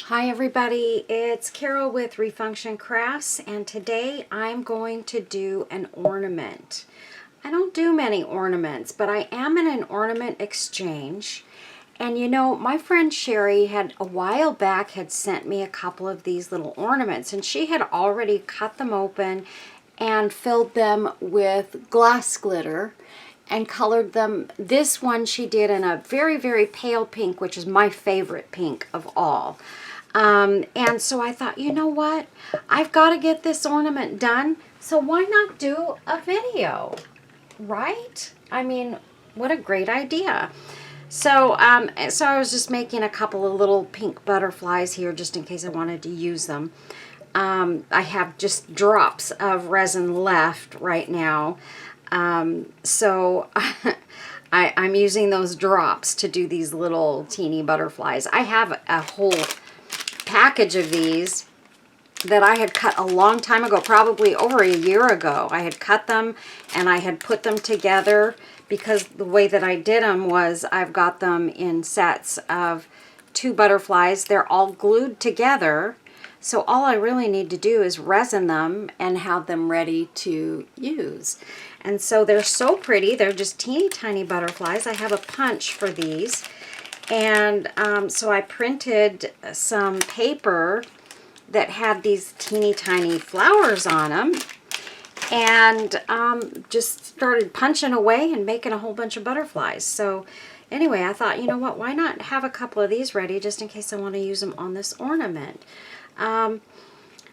Hi everybody, it's Carol with Refunction Crafts, and today I'm going to do an ornament. I don't do many ornaments, but I am in an ornament exchange. And you know, my friend Sherry had a while back had sent me a couple of these little ornaments, and she had already cut them open and filled them with glass glitter and colored them. This one she did in a very, very pale pink, which is my favorite pink of all. And so I thought, you know what? I've got to get this ornament done, so why not do a video, right? I mean, what a great idea. So I was just making a couple of little pink butterflies here just in case I wanted to use them. I have just drops of resin left right now. So I'm using those drops to do these little teeny butterflies. I have a whole package of these that I had cut a long time ago, probably over a year ago. I had cut them and I had put them together because the way that I did them was I've got them in sets of 2 butterflies. They're all glued together. So all I really need to do is resin them and have them ready to use. And so they're so pretty. They're just teeny tiny butterflies. I have a punch for these. And so I printed some paper that had these teeny tiny flowers on them, and just started punching away and making a whole bunch of butterflies. So anyway, I thought, you know what, why not have a couple of these ready just in case I want to use them on this ornament.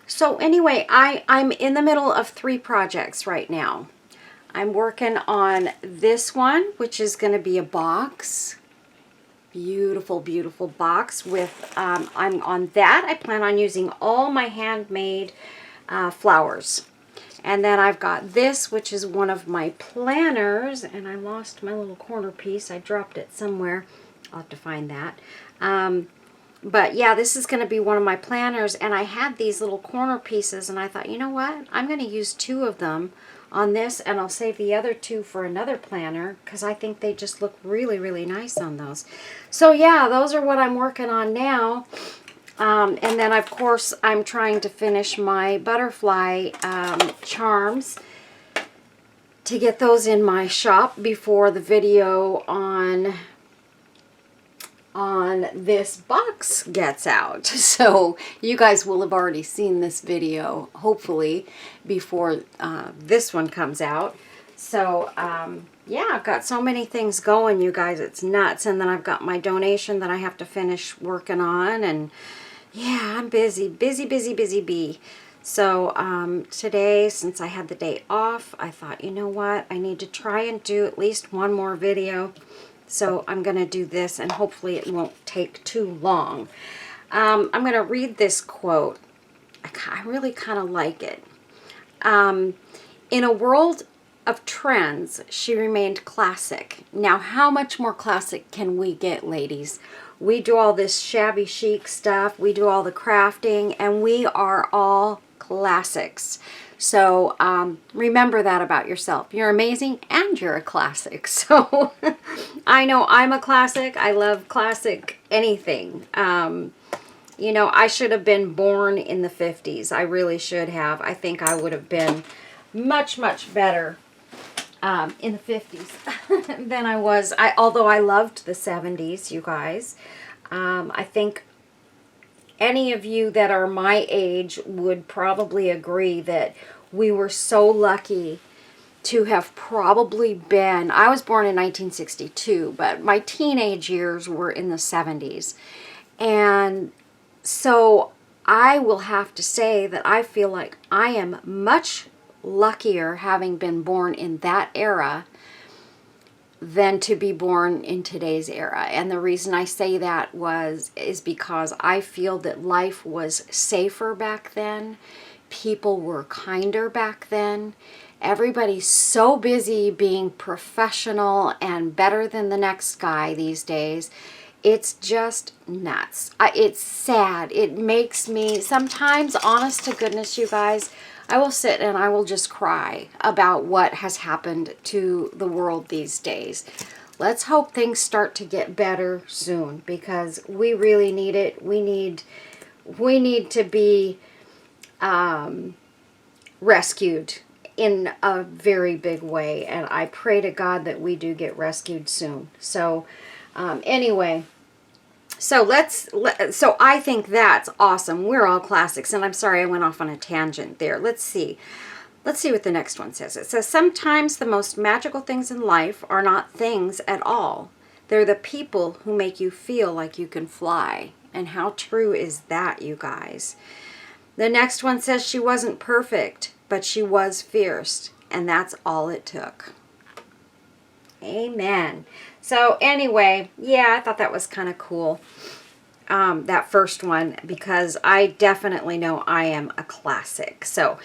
So anyway, I'm in the middle of 3 projects right now. I'm working on this one, which is going to be a box. Beautiful, beautiful box with, I'm on that. I plan on using all my handmade flowers. And then I've got this, which is one of my planners, and I lost my little corner piece. I dropped it somewhere. I'll have to find that. But yeah, this is going to be one of my planners, and I had these little corner pieces, and I thought, you know what? I'm going to use 2 of them on this, and I'll save the other 2 for another planner because I think they just look really, really nice on those. So yeah, those are what I'm working on now. And then, of course, I'm trying to finish my butterfly charms to get those in my shop before the video on this box gets out. So you guys will have already seen this video, hopefully, before this one comes out. So yeah, I've got so many things going, you guys, it's nuts. And then I've got my donation that I have to finish working on, and yeah, I'm busy, busy, busy, busy bee. So today, since I had the day off, I thought, you know what, I need to try and do at least one more video. So I'm going to do this, and hopefully it won't take too long. I'm going to read this quote. I really kind of like it. In a world of trends, she remained classic. Now, how much more classic can we get, ladies? We do all this shabby chic stuff. We do all the crafting, and we are all classics. So remember that about yourself. You're amazing and you're a classic. So I know I'm a classic. I love classic anything. You know, I should have been born in the 50s. I really should have. I think I would have been much, much better in the 50s than I was. Although I loved the 70s, you guys. I think any of you that are my age would probably agree that we were so lucky to have probably been, I was born in 1962, but my teenage years were in the 70s. And so I will have to say that I feel like I am much luckier having been born in that era than to be born in today's era. And the reason I say that is because I feel that life was safer back then. People were kinder back then. Everybody's so busy being professional and better than the next guy these days. It's just nuts. It's sad. It makes me, sometimes, honest to goodness, you guys, I will sit and I will just cry about what has happened to the world these days. Let's hope things start to get better soon, because we really need it. We need we need to be rescued in a very big way, and I pray to God that we do get rescued soon. So anyway, so so I think that's awesome. We're all classics, and I'm sorry I went off on a tangent there. Let's see what the next one says. It says, sometimes the most magical things in life are not things at all. They're the people who make you feel like you can fly. And how true is that, you guys? The next one says, she wasn't perfect, but she was fierce, and that's all it took. Amen. So anyway, yeah, I thought that was kind of cool, that first one, because I definitely know I am a classic. So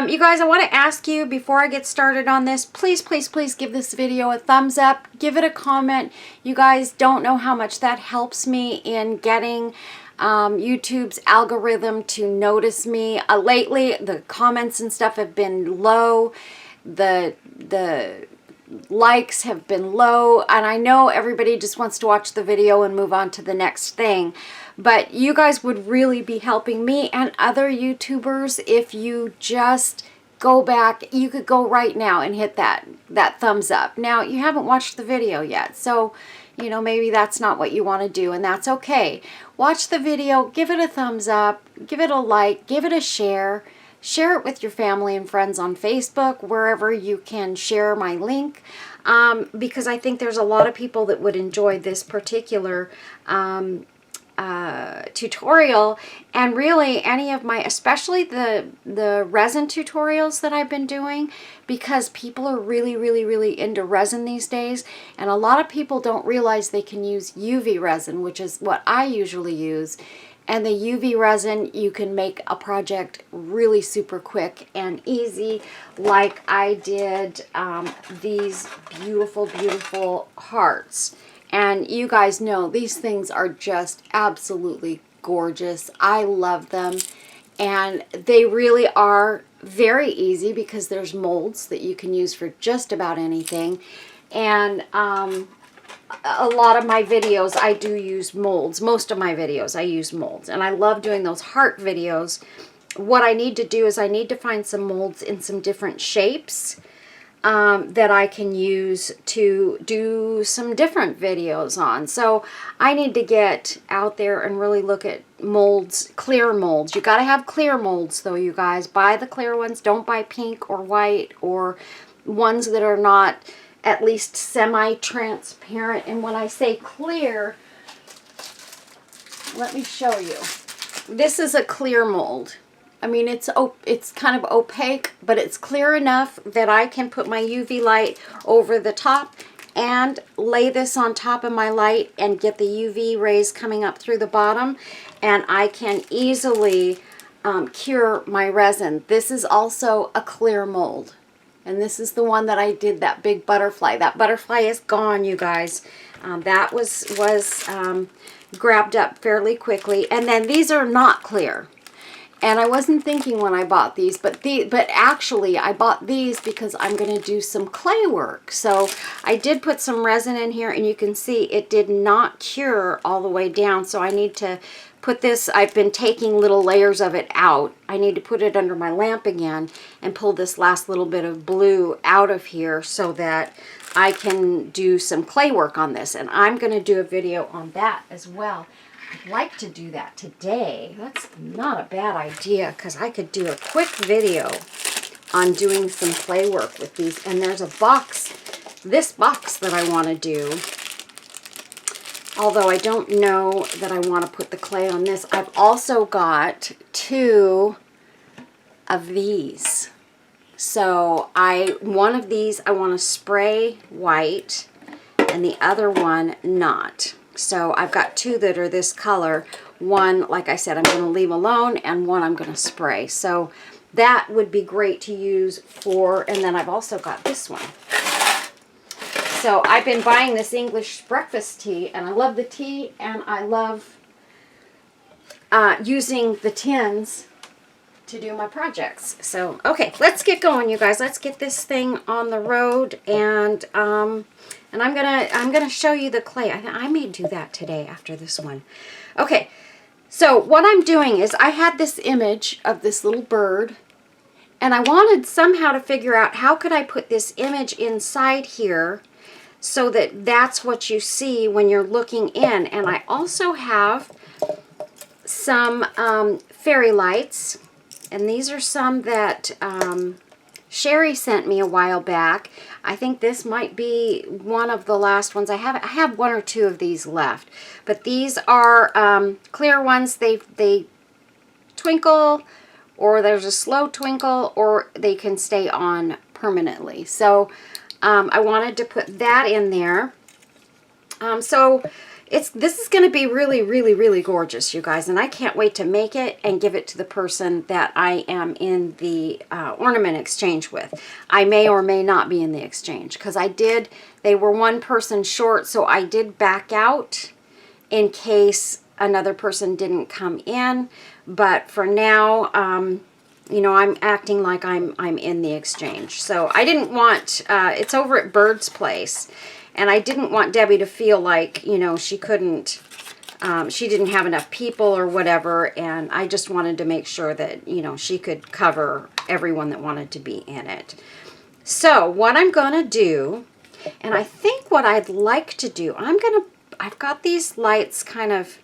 you guys, I want to ask you before I get started on this, please, please, please give this video a thumbs up. Give it a comment. You guys don't know how much that helps me in getting YouTube's algorithm to notice me. Lately, the comments and stuff have been low. The likes have been low, and I know everybody just wants to watch the video and move on to the next thing, but you guys would really be helping me and other YouTubers if you just go back. You could go right now and hit that thumbs up. Now, you haven't watched the video yet, so you know, maybe that's not what you want to do, and that's okay. Watch the video, give it a thumbs up, give it a like, give it a share. Share it with your family and friends on Facebook, wherever you can share my link, because I think there's a lot of people that would enjoy this particular tutorial, and really any of my, especially the resin tutorials that I've been doing, because people are really, really, really into resin these days, and a lot of people don't realize they can use UV resin, which is what I usually use. And the UV resin, you can make a project really super quick and easy, like I did these beautiful, beautiful hearts. And you guys know these things are just absolutely gorgeous. I love them. And they really are very easy because there's molds that you can use for just about anything. And a lot of my videos, I do use molds. Most of my videos, I use molds. And I love doing those heart videos. What I need to do is I need to find some molds in some different shapes that I can use to do some different videos on. So I need to get out there and really look at molds, clear molds. You got to have clear molds though, you guys. Buy the clear ones. Don't buy pink or white or ones that are not at least semi-transparent. And when I say clear, let me show you. This is a clear mold. I mean, it's kind of opaque, but it's clear enough that I can put my UV light over the top and lay this on top of my light and get the UV rays coming up through the bottom, and I can easily cure my resin. This is also a clear mold. And this is the one that I did, that big butterfly. That butterfly is gone, you guys. That was grabbed up fairly quickly. And then these are not clear. And I wasn't thinking when I bought these, but actually I bought these because I'm going to do some clay work. So I did put some resin in here, and you can see it did not cure all the way down. So I need to put this, I've been taking little layers of it out. I need to put it under my lamp again and pull this last little bit of blue out of here so that I can do some clay work on this. And I'm going to do a video on that as well. I'd like to do that today. That's not a bad idea, because I could do a quick video on doing some clay work with these. And there's a box, this box that I want to do. Although I don't know that I want to put the clay on this. I've also got 2 of these. So one of these I want to spray white, and the other one not. So I've got 2 that are this color. One, like I said, I'm going to leave alone, and one I'm going to spray. So that would be great to use for, and then I've also got this one. So I've been buying this English breakfast tea, and I love the tea, and I love using the tins to do my projects. So, okay, let's get going, you guys. Let's get this thing on the road, and I'm gonna show you the clay. I may do that today after this one. Okay, So what I'm doing is I had this image of this little bird, and I wanted somehow to figure out how could I put this image inside here so that that's what you see when you're looking in. And I also have some fairy lights, and these are some that Sherry sent me a while back. I think this might be one of the last ones. I have one or two of these left, but these are clear ones. They twinkle, or there's a slow twinkle, or they can stay on permanently. So I wanted to put that in there. So this is going to be really, really, really gorgeous, you guys, and I can't wait to make it and give it to the person that I am in the ornament exchange with. I may or may not be in the exchange, because they were one person short, so I did back out in case another person didn't come in. But for now, you know, I'm acting like I'm in the exchange. So I didn't want, it's over at Bird's Place, and I didn't want Debbie to feel like, you know, she couldn't, she didn't have enough people or whatever, and I just wanted to make sure that, you know, she could cover everyone that wanted to be in it. So what I'm going to do, and I think what I'd like to do, I've got these lights kind of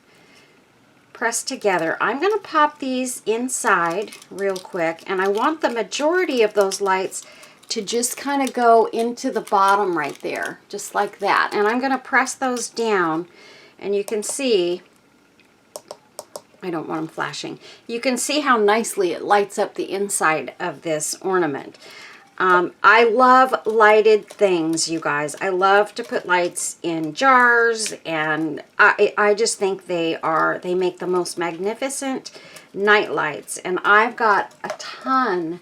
pressed together. I'm going to pop these inside real quick, and I want the majority of those lights to just kind of go into the bottom right there, just like that. And I'm going to press those down, and you can see, I don't want them flashing. You can see how nicely it lights up the inside of this ornament. I love lighted things, you guys. I love to put lights in jars, and I just think they make the most magnificent night lights. And I've got a ton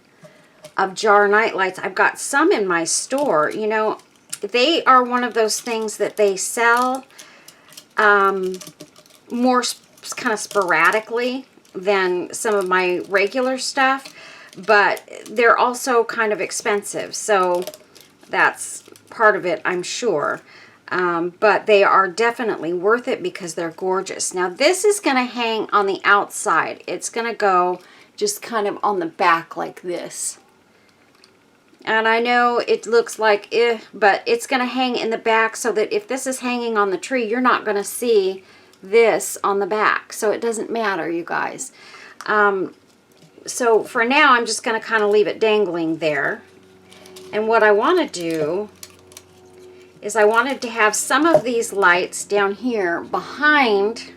of jar night lights. I've got some in my store. You know, they are one of those things that they sell more kind of sporadically than some of my regular stuff, but they're also kind of expensive, so that's part of it, I'm sure. But they are definitely worth it because they're gorgeous. Now this is going to hang on the outside. It's going to go just kind of on the back like this. And I know it looks like but it's going to hang in the back so that if this is hanging on the tree, you're not going to see this on the back. So it doesn't matter, you guys. So for now, I'm just going to kind of leave it dangling there. And what I want to do is I wanted to have some of these lights down here behind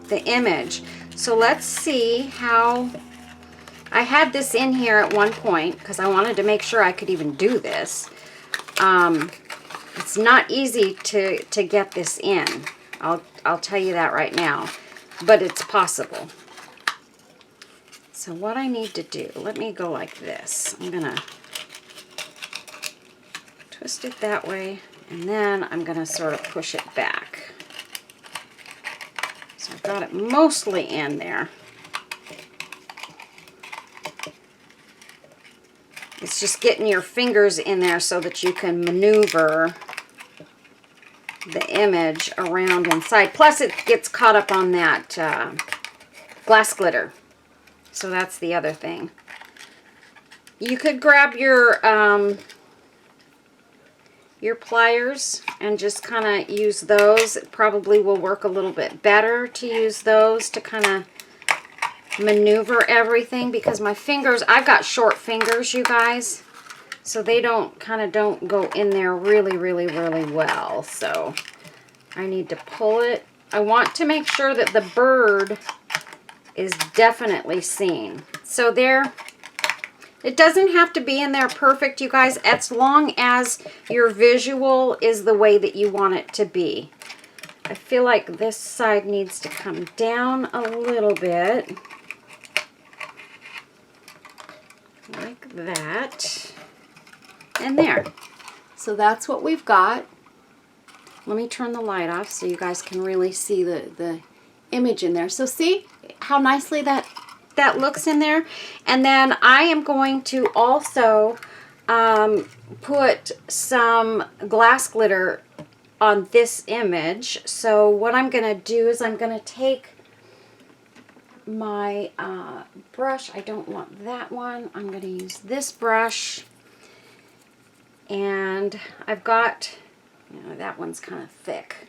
the image. So let's see how... I had this in here at one point because I wanted to make sure I could even do this. It's not easy to get this in. I'll tell you that right now, but it's possible. So what I need to do, let me go like this. I'm gonna twist it that way, and then I'm gonna sort of push it back. So I've got it mostly in there. It's just getting your fingers in there so that you can maneuver the image around inside. Plus it gets caught up on that glass glitter. So that's the other thing. You could grab your pliers and just kind of use those. It probably will work a little bit better to use those to kind of maneuver everything, because my fingers, I've got short fingers, you guys, so they don't go in there really, really, really well. So I need to pull it. I want to make sure that the bird is definitely seen. So there, it doesn't have to be in there perfect, you guys, as long as your visual is the way that you want it to be. I feel like this side needs to come down a little bit. Like that. And there. So that's what we've got. Let me turn the light off so you guys can really see the image in there. So see how nicely that looks in there? And then I am going to also put some glass glitter on this image. So what I'm going to do is I'm going to take my brush. I don't want that one. I'm going to use this brush. And I've got, that one's kind of thick.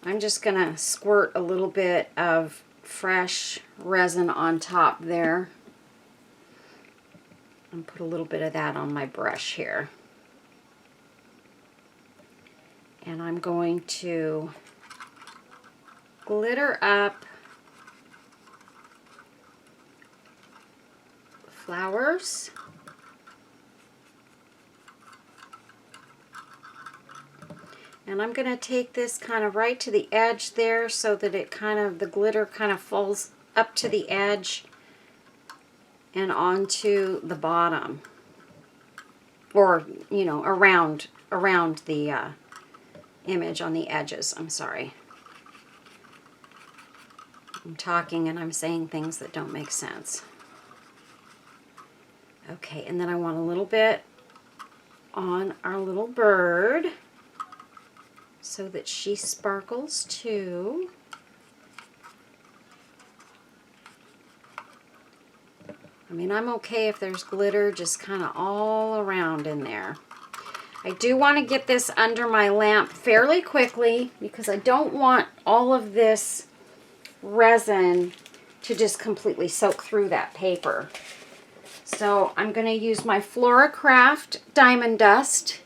I'm just going to squirt a little bit of fresh resin on top there. And put a little bit of that on my brush here. And I'm going to glitter up flowers. And I'm going to take this kind of right to the edge there so that it the glitter kind of falls up to the edge and onto the bottom. Or, around the image on the edges. I'm sorry. I'm talking and I'm saying things that don't make sense. Okay, and then I want a little bit on our little bird so that she sparkles too. I mean, I'm okay if there's glitter just kind of all around in there. I do want to get this under my lamp fairly quickly because I don't want all of this resin to just completely soak through that paper. So I'm going to use my Floral Diamond Dust,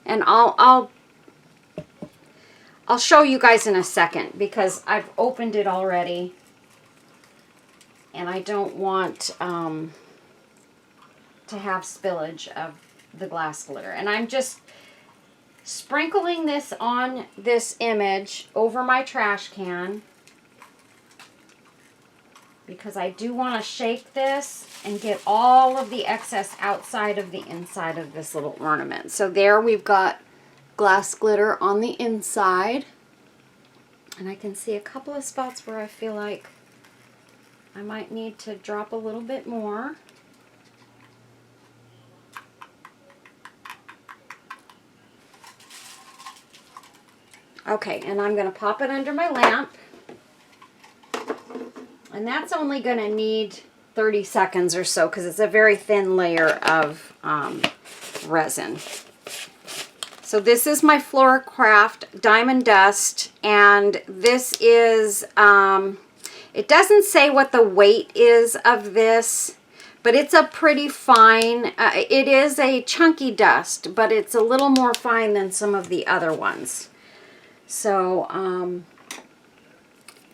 and I'll show you guys in a second because I've opened it already, and I don't want to have spillage of the glass glitter. And I'm just sprinkling this on this image over my trash can because I do want to shake this and get all of the excess outside of the inside of this little ornament. So there we've got glass glitter on the inside, and I can see a couple of spots where I feel like I might need to drop a little bit more. Okay, and I'm going to pop it under my lamp. And that's only going to need 30 seconds or so because it's a very thin layer of resin. So this is my Floral Diamond Dust, and this is, it doesn't say what the weight is of this, but it's a pretty fine, it is a chunky dust, but it's a little more fine than some of the other ones. So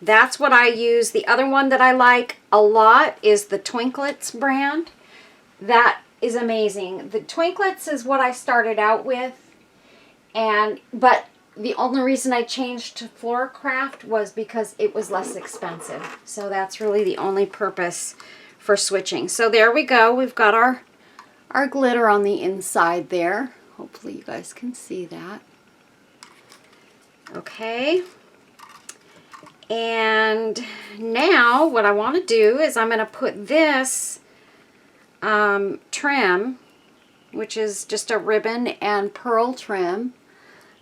that's what I use. The other one that I like a lot is the Twinklets brand. That is amazing. The Twinklets is what I started out with, but the only reason I changed to Floral was because it was less expensive. So that's really the only purpose for switching. So there we go. We've got our glitter on the inside there. Hopefully you guys can see that. Okay. And now what I want to do is I'm going to put this trim, which is just a ribbon and pearl trim.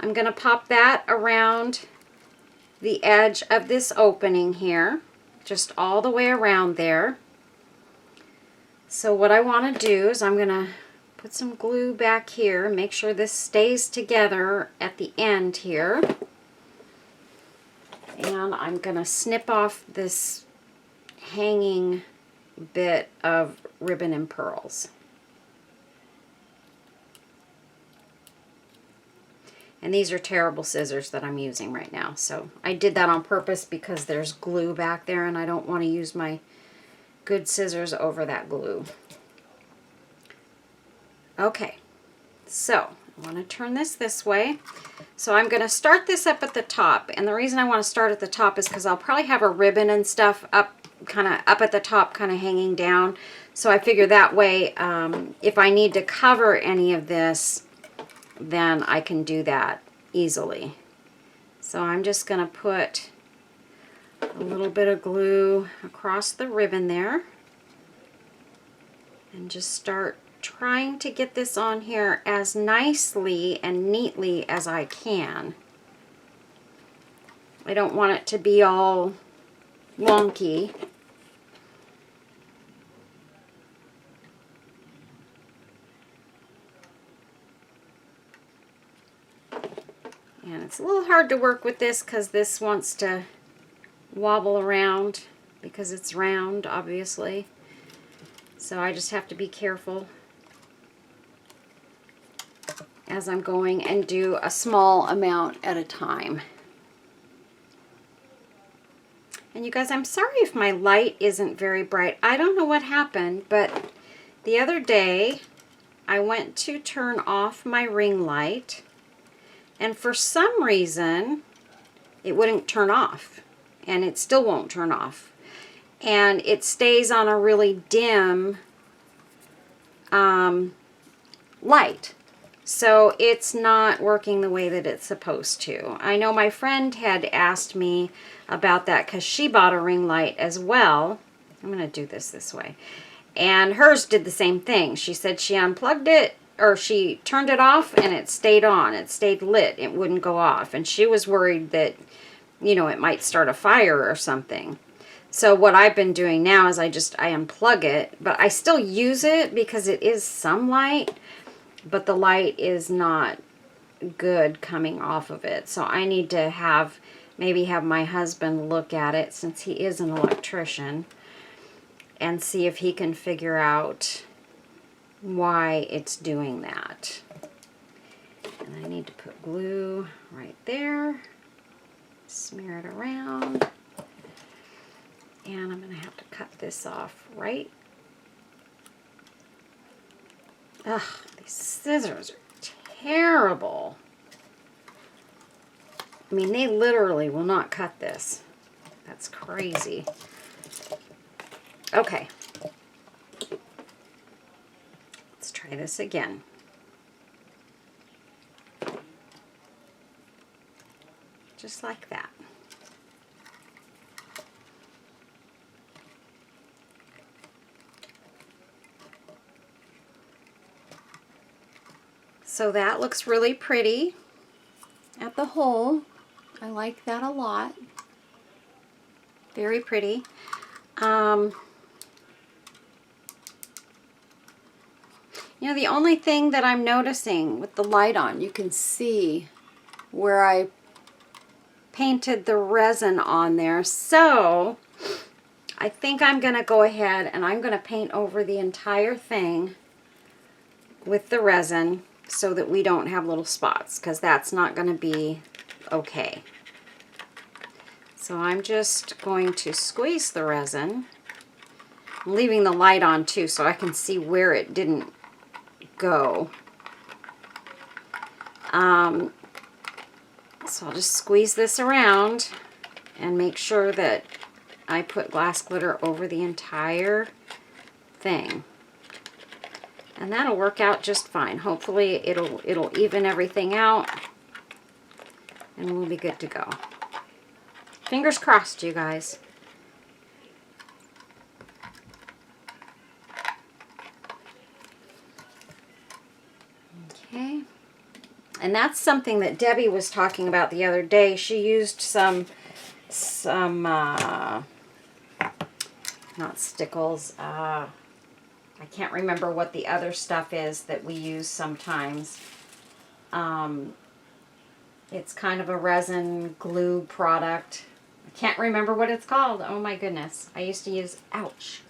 I'm going to pop that around the edge of this opening here, just all the way around there. So what I want to do is I'm going to put some glue back here, make sure this stays together at the end here. And I'm going to snip off this hanging bit of ribbon and pearls. And these are terrible scissors that I'm using right now. So I did that on purpose because there's glue back there and I don't want to use my good scissors over that glue. Okay, so I want to turn this way. So I'm going to start this up at the top, and the reason I want to start at the top is because I'll probably have a ribbon and stuff up at the top, kind of hanging down. So I figure that way, if I need to cover any of this, then I can do that easily. So I'm just going to put a little bit of glue across the ribbon there, and just start trying to get this on here as nicely and neatly as I can. I don't want it to be all wonky. And it's a little hard to work with this because this wants to wobble around because it's round, obviously. So I just have to be careful as I'm going and do a small amount at a time. And you guys, I'm sorry if my light isn't very bright. I don't know what happened, but the other day I went to turn off my ring light, and for some reason it wouldn't turn off, and it still won't turn off. And it stays on a really dim light. So it's not working the way that it's supposed to. I know my friend had asked me about that because she bought a ring light as well. I'm going to do this way. And hers did the same thing. She said she unplugged it, or she turned it off, and it stayed on. It stayed lit. It wouldn't go off. And she was worried that, you know, it might start a fire or something. So what I've been doing now is I unplug it, but I still use it because it is some light, but the light is not good coming off of it. So I need to maybe have my husband look at it, since he is an electrician, and see if he can figure out why it's doing that. And I need to put glue right there, smear it around, and I'm going to have to cut this off right. Ugh, these scissors are terrible. I mean, they literally will not cut this. That's crazy. Okay. Let's try this again. Just like that. So that looks really pretty at the hole. I like that a lot. Very pretty. You know, the only thing that I'm noticing with the light on, you can see where I painted the resin on there. So I think I'm going to go ahead and I'm going to paint over the entire thing with the resin so that we don't have little spots, because that's not going to be okay. So I'm just going to squeeze the resin. I'm leaving the light on too so I can see where it didn't go. So I'll just squeeze this around and make sure that I put glass glitter over the entire thing. And that'll work out just fine. Hopefully it'll even everything out and we'll be good to go. Fingers crossed, you guys. Okay. And that's something that Debbie was talking about the other day. She used some not stickles, I can't remember what the other stuff is that we use sometimes. It's kind of a resin glue product. I can't remember what it's called. Oh my goodness. I used to use, ouch.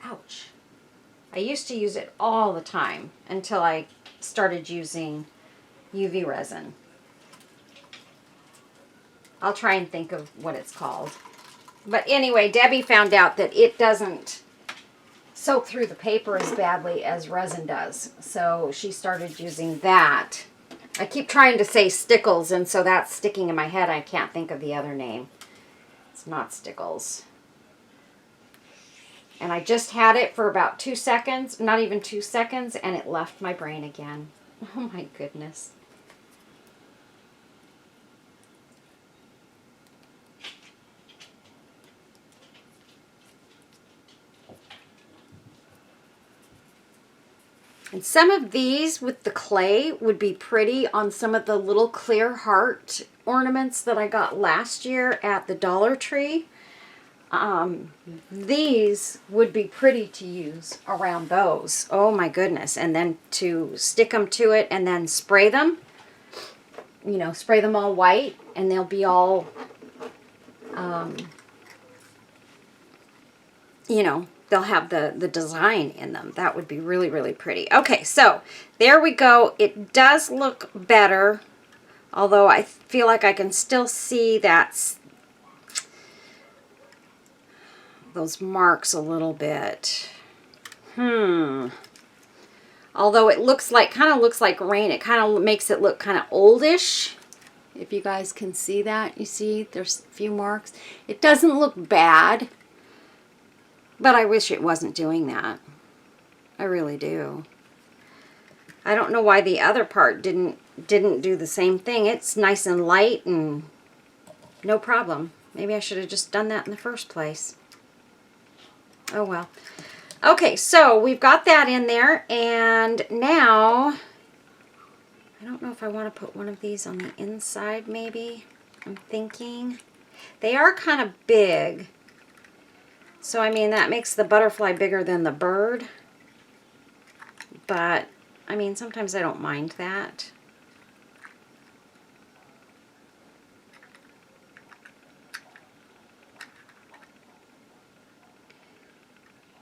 I used to use it all the time until I started using UV resin. I'll try and think of what it's called. But anyway, Debbie found out that it doesn't soak through the paper as badly as resin does. So she started using that. I keep trying to say stickles, and so that's sticking in my head. I can't think of the other name. It's not stickles. And I just had it for about 2 seconds, not even 2 seconds, and it left my brain again. Oh my goodness. And some of these with the clay would be pretty on some of the little clear heart ornaments that I got last year at the Dollar Tree. These would be pretty to use around those. Oh my goodness. And then to stick them to it and then spray them. you know, spray them all white and they'll be all, you know, they'll have the design in them. That would be really, really pretty. Okay, so there we go. It does look better, although I feel like I can still see those marks a little bit. Although it looks like, kind of looks like rain. It kind of makes it look kind of oldish. If you guys can see that, you see there's a few marks. It doesn't look bad, but I wish it wasn't doing that. I really do. I don't know why the other part didn't do the same thing. It's nice and light and no problem. Maybe I should have just done that in the first place. Oh well. Okay, so we've got that in there, and now I don't know if I want to put one of these on the inside, maybe. I'm thinking. They are kind of big. So, I mean, that makes the butterfly bigger than the bird. But, I mean, sometimes I don't mind that.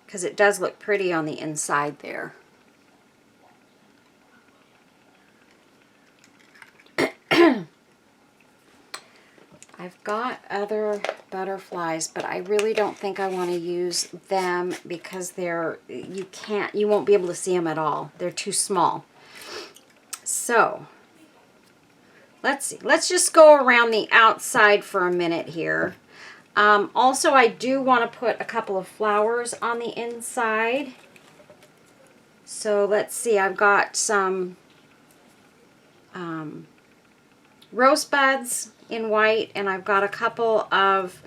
Because it does look pretty on the inside there. I've got other butterflies, but I really don't think I want to use them because you won't be able to see them at all. They're too small. So, let's see. Let's just go around the outside for a minute here. Also, I do want to put a couple of flowers on the inside. So, let's see. I've got some rosebuds in white, and I've got a couple of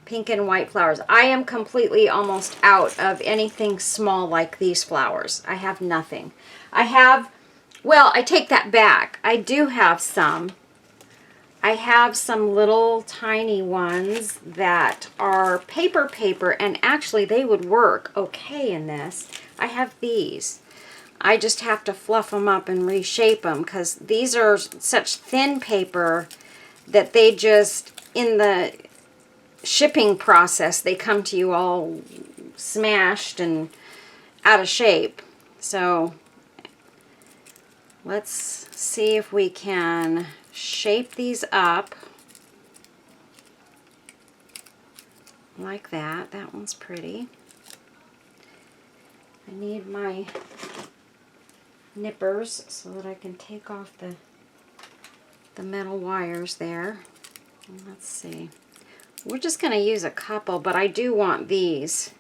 pink and white flowers. I am completely almost out of anything small like these flowers. I have nothing. Well, I take that back. I do have some. I have some little tiny ones that are paper, and actually they would work okay in this. I have these. I just have to fluff them up and reshape them because these are such thin paper that they just, in the shipping process, they come to you all smashed and out of shape. So let's see if we can shape these up like that. That one's pretty. I need my nippers so that I can take off the metal wires there. And let's see. We're just going to use a couple, but I do want these.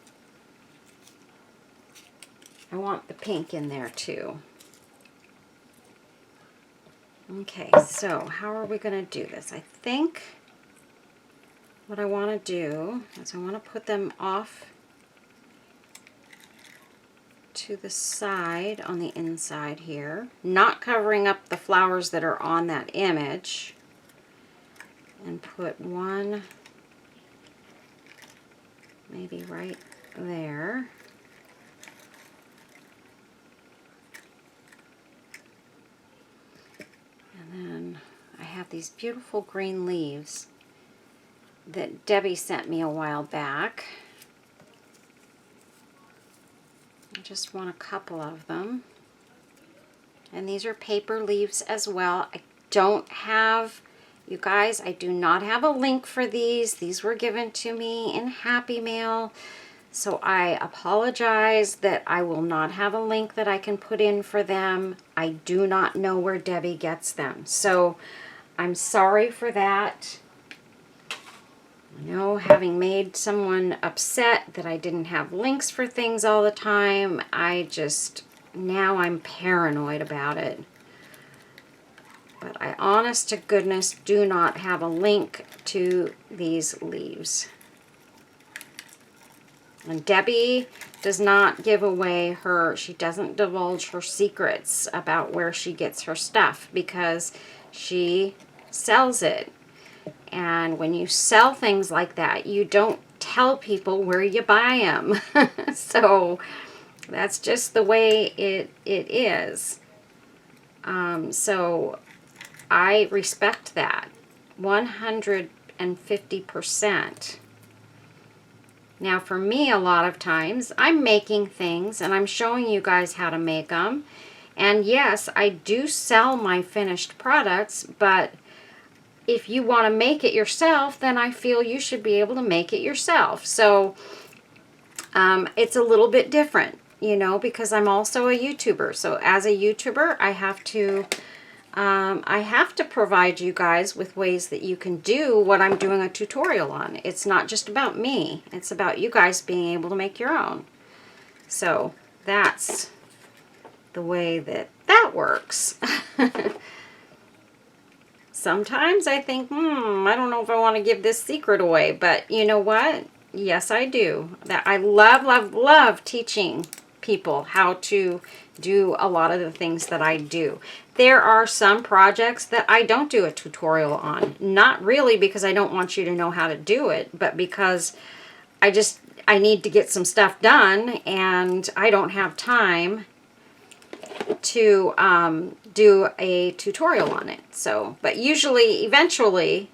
I want the pink in there too. Okay, so how are we going to do this? I think what I want to do is I want to put them off to the side on the inside here, not covering up the flowers that are on that image, and put one maybe right there. And then I have these beautiful green leaves that Debbie sent me a while back. I just want a couple of them. And these are paper leaves as well. I don't have, you guys, I do not have a link for these. These were given to me in Happy Mail. So I apologize that I will not have a link that I can put in for them. I do not know where Debbie gets them. So I'm sorry for that. I know, having made someone upset that I didn't have links for things all the time, now I'm paranoid about it. But I, honest to goodness, do not have a link to these leaves. And Debbie does not give away she doesn't divulge her secrets about where she gets her stuff because she sells it. And when you sell things like that, you don't tell people where you buy them. So that's just the way it is. So I respect that 150%. Now for me, a lot of times I'm making things and I'm showing you guys how to make them. And yes, I do sell my finished products, but if you want to make it yourself, then I feel you should be able to make it yourself. So it's a little bit different, you know, because I'm also a YouTuber. So as a YouTuber, I have to provide you guys with ways that you can do what I'm doing a tutorial on. It's not just about me. It's about you guys being able to make your own. So that's the way that works. Sometimes I think, I don't know if I want to give this secret away, but you know what? Yes, I do. That I love, love, love teaching people how to do a lot of the things that I do. There are some projects that I don't do a tutorial on. Not really because I don't want you to know how to do it, but because I need to get some stuff done and I don't have time to do a tutorial on it. So, but usually, eventually,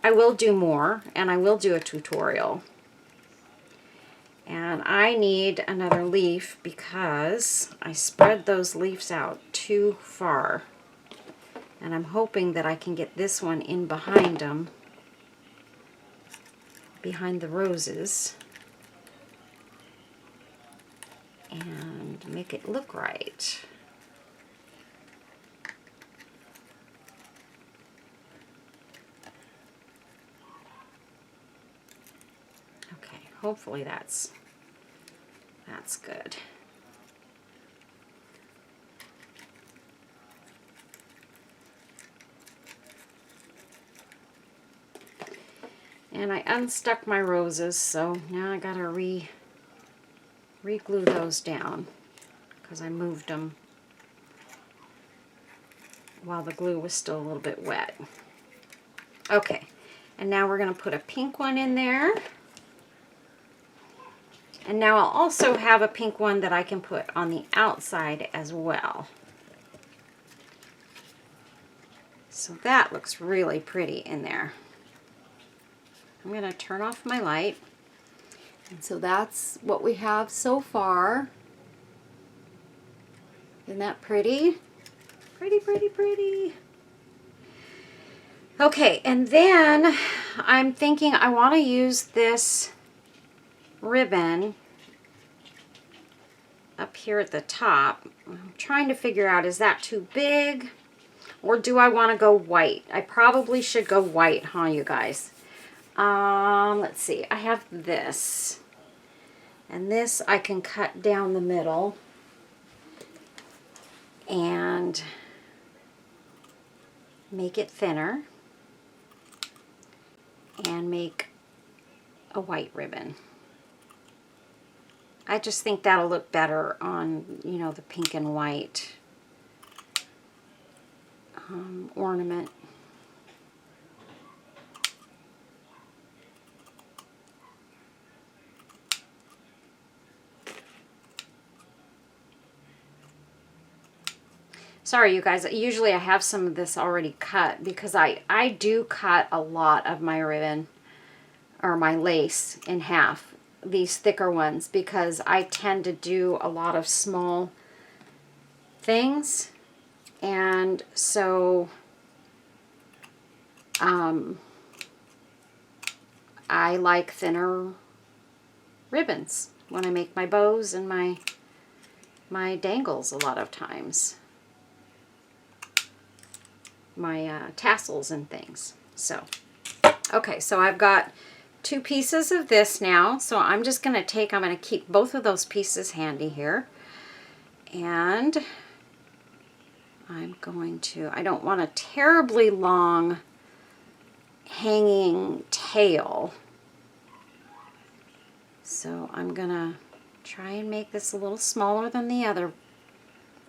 I will do more and I will do a tutorial. And I need another leaf because I spread those leaves out too far. And I'm hoping that I can get this one in behind them, behind the roses, and make it look right. Okay, hopefully that's good. And I unstuck my roses, so now I gotta re-glue those down because I moved them while the glue was still a little bit wet. Okay, and now we're gonna put a pink one in there. And now I'll also have a pink one that I can put on the outside as well. So that looks really pretty in there. I'm going to turn off my light. And so that's what we have so far. Isn't that pretty? Pretty, pretty, pretty. Okay, and then I'm thinking I want to use this ribbon up here at the top. I'm trying to figure out, is that too big or do I want to go white? I probably should go white, huh, you guys? Let's see. I have this, and this I can cut down the middle and make it thinner and make a white ribbon. I just think that'll look better on, you know, the pink and white ornament. Sorry, you guys, usually I have some of this already cut because I do cut a lot of my ribbon or my lace in half, these thicker ones, because I tend to do a lot of small things, and so I like thinner ribbons when I make my bows and my dangles a lot of times. My tassels and things. So, okay, so I've got 2 pieces of this now. So I'm just going to I'm going to keep both of those pieces handy here. And I'm going to, I don't want a terribly long hanging tail. So I'm going to try and make this a little smaller than the other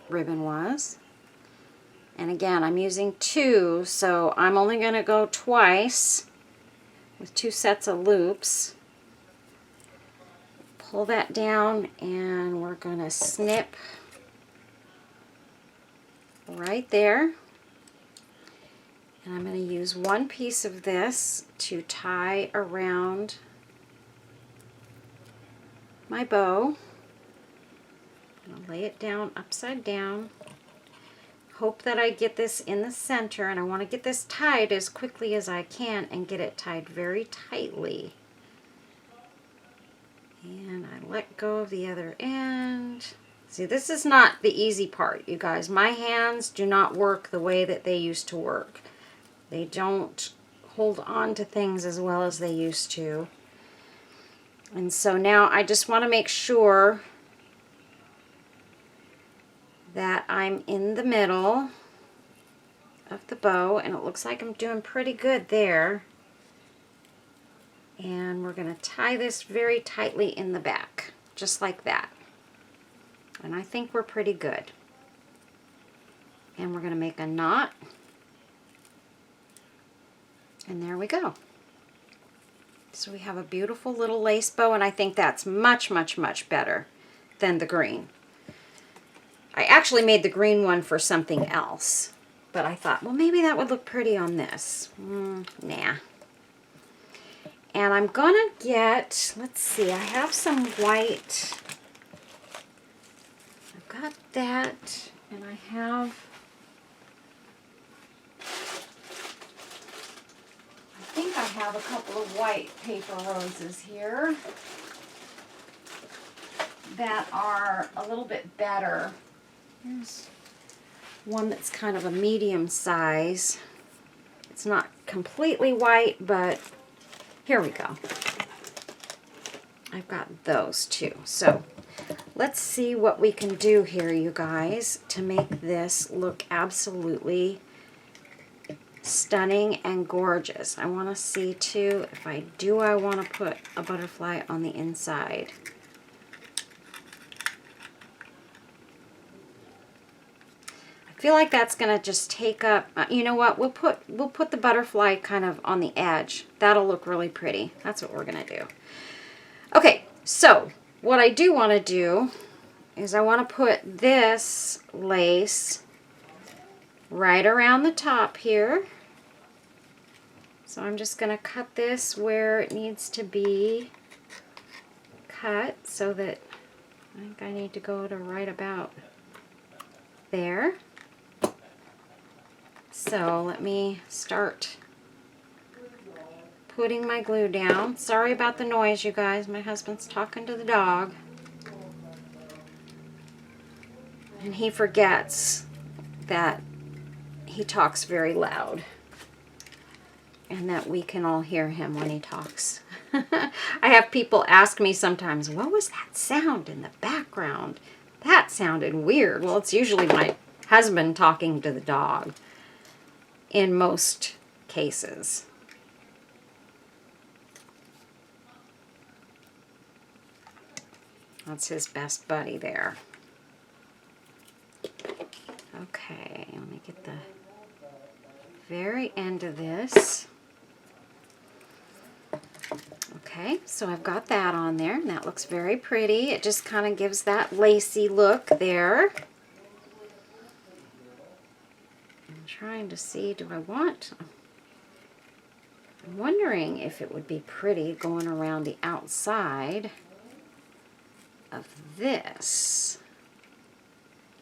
ribbon was. And again, I'm using 2, so I'm only going to go twice with 2 sets of loops. Pull that down, and we're going to snip right there. And I'm going to use one piece of this to tie around my bow. I'll lay it down upside down. Hope that I get this in the center, and I want to get this tied as quickly as I can and get it tied very tightly. And I let go of the other end. See, this is not the easy part, you guys. My hands do not work the way that they used to work. They don't hold on to things as well as they used to. And so now I just want to make sure that I'm in the middle of the bow, and it looks like I'm doing pretty good there. And we're going to tie this very tightly in the back, just like that. And I think we're pretty good. And we're going to make a knot. And there we go. So we have a beautiful little lace bow, and I think that's much, much, much better than the green. I actually made the green one for something else, but I thought, well, maybe that would look pretty on this. Nah. And I'm gonna get, let's see, I have some white. I've got that, and I think I have a couple of white paper roses here that are a little bit better. Here's one that's kind of a medium size. It's not completely white, but here we go. I've got those too. So let's see what we can do here, you guys, to make this look absolutely stunning and gorgeous. I want to see too, if I want to put a butterfly on the inside. I feel like that's going to just take up, you know what, we'll put the butterfly kind of on the edge. That'll look really pretty. That's what we're going to do. Okay, so what I do want to do is I want to put this lace right around the top here. So I'm just going to cut this where it needs to be cut, so that I think I need to go to right about there. So let me start putting my glue down. Sorry about the noise, you guys. My husband's talking to the dog. And he forgets that he talks very loud and that we can all hear him when he talks. I have people ask me sometimes, what was that sound in the background? That sounded weird. Well, it's usually my husband talking to the dog in most cases. That's his best buddy there. Okay, let me get the very end of this. Okay, so I've got that on there, and that looks very pretty. It just kind of gives that lacy look there. I'm trying to see, I'm wondering if it would be pretty going around the outside of this.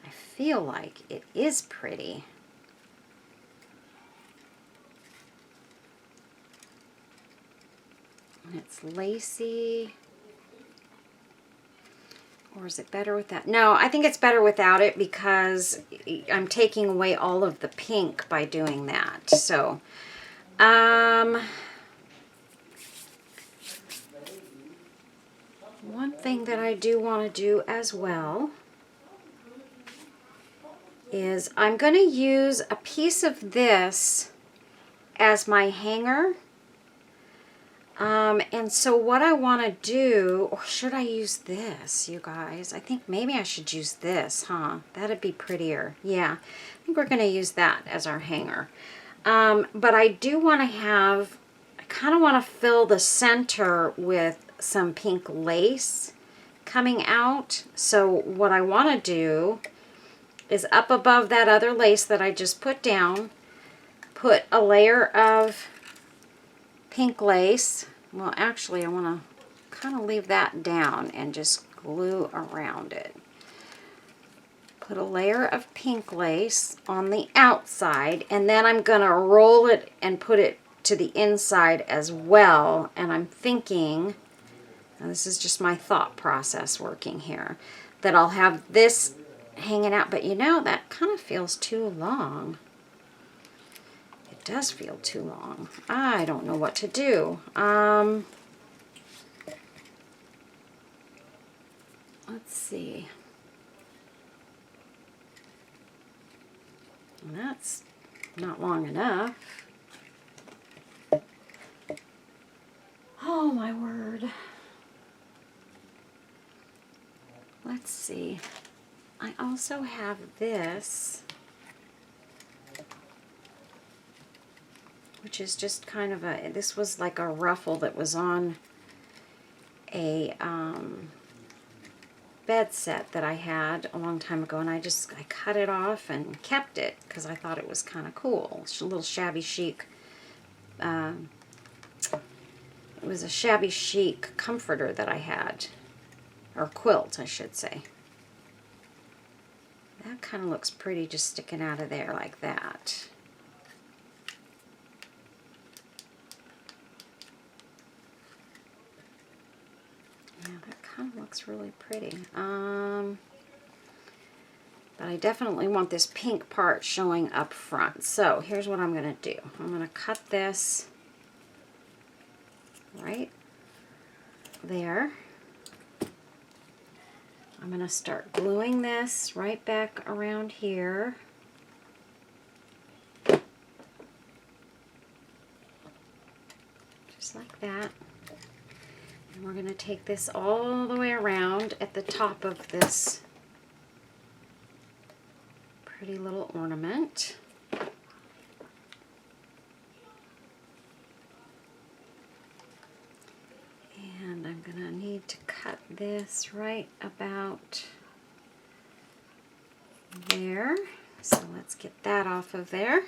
I feel like it is pretty. And it's lacy. Or is it better with that? No, I think it's better without it, because I'm taking away all of the pink by doing that. So, one thing that I do want to do as well is I'm going to use a piece of this as my hanger. And so what I want to do, or should I use this, you guys? I think maybe I should use this, huh? That'd be prettier. Yeah, I think we're going to use that as our hanger. But I do want to have, I kind of want to fill the center with some pink lace coming out. So what I want to do is up above that other lace that I just put down, put a layer of pink lace. Well, actually, I want to kind of leave that down and just glue around it. Put a layer of pink lace on the outside, and then I'm going to roll it and put it to the inside as well. And I'm thinking, and this is just my thought process working here, that I'll have this hanging out, but you know, that kind of feels too long. It does feel too long. I don't know what to do. Let's see. That's not long enough. Oh my word. Let's see. I also have this, which is just kind of a, this was like a ruffle that was on a bed set that I had a long time ago, and I cut it off and kept it because I thought it was kind of cool. It's a little Shabby Chic. It was a Shabby Chic comforter that I had, or quilt, I should say. That kind of looks pretty just sticking out of there like that. Yeah, that kind of looks really pretty. But I definitely want this pink part showing up front. So here's what I'm going to do. I'm going to cut this right there. I'm going to start gluing this right back around here. Just like that. And we're going to take this all the way around at the top of this pretty little ornament. And I'm going to need to cut this right about there. So let's get that off of there.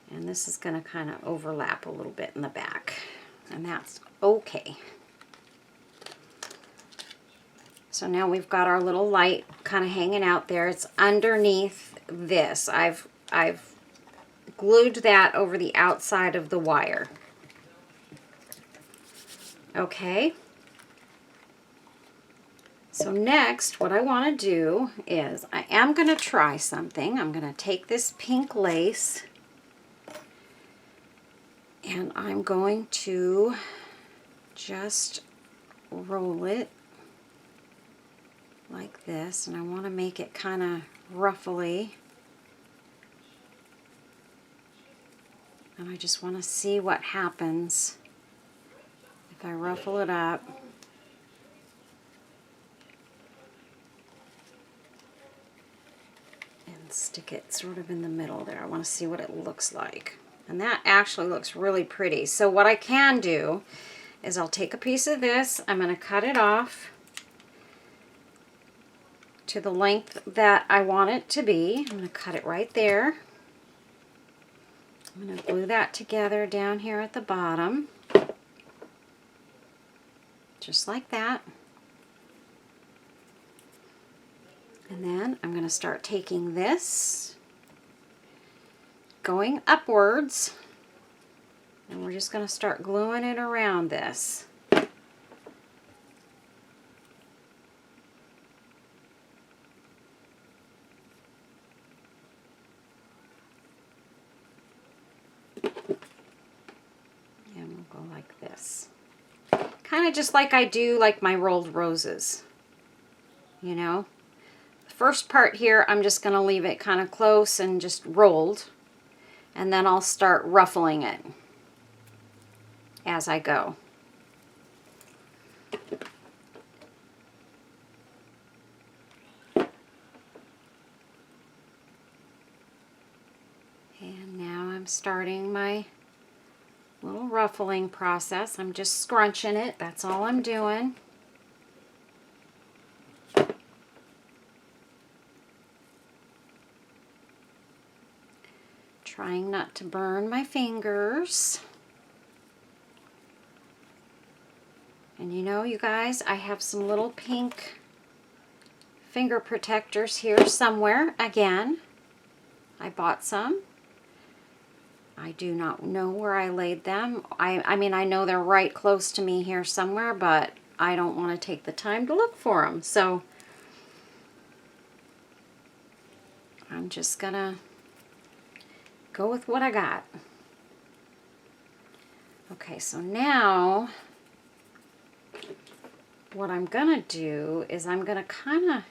And this is going to kind of overlap a little bit in the back, and that's okay. So now we've got our little light kind of hanging out there. It's underneath this. I've glued that over the outside of the wire. Okay. So next, what I want to do is I am going to try something. I'm going to take this pink lace, and I'm going to just roll it like this, and I want to make it kind of ruffly. And I just want to see what happens if I ruffle it up. And stick it sort of in the middle there. I want to see what it looks like. And that actually looks really pretty. So what I can do is I'll take a piece of this, I'm going to cut it off to the length that I want it to be. I'm going to cut it right there. I'm going to glue that together down here at the bottom. Just like that. And then I'm going to start taking this, going upwards, and we're just going to start gluing it around this. And we'll go like this. Kind of just like I do like my rolled roses, you know. The first part here, I'm just going to leave it kind of close and just rolled, and then I'll start ruffling it as I go. And now I'm starting my Little ruffling process. I'm just scrunching it. That's all I'm doing. Trying not to burn my fingers. And you know, you guys, I have some little pink finger protectors here somewhere. Again, I bought some. I do not know where I laid them. I mean, I know they're right close to me here somewhere, but I don't want to take the time to look for them. So I'm just gonna go with what I got. Okay, so now what I'm gonna do is I'm gonna kind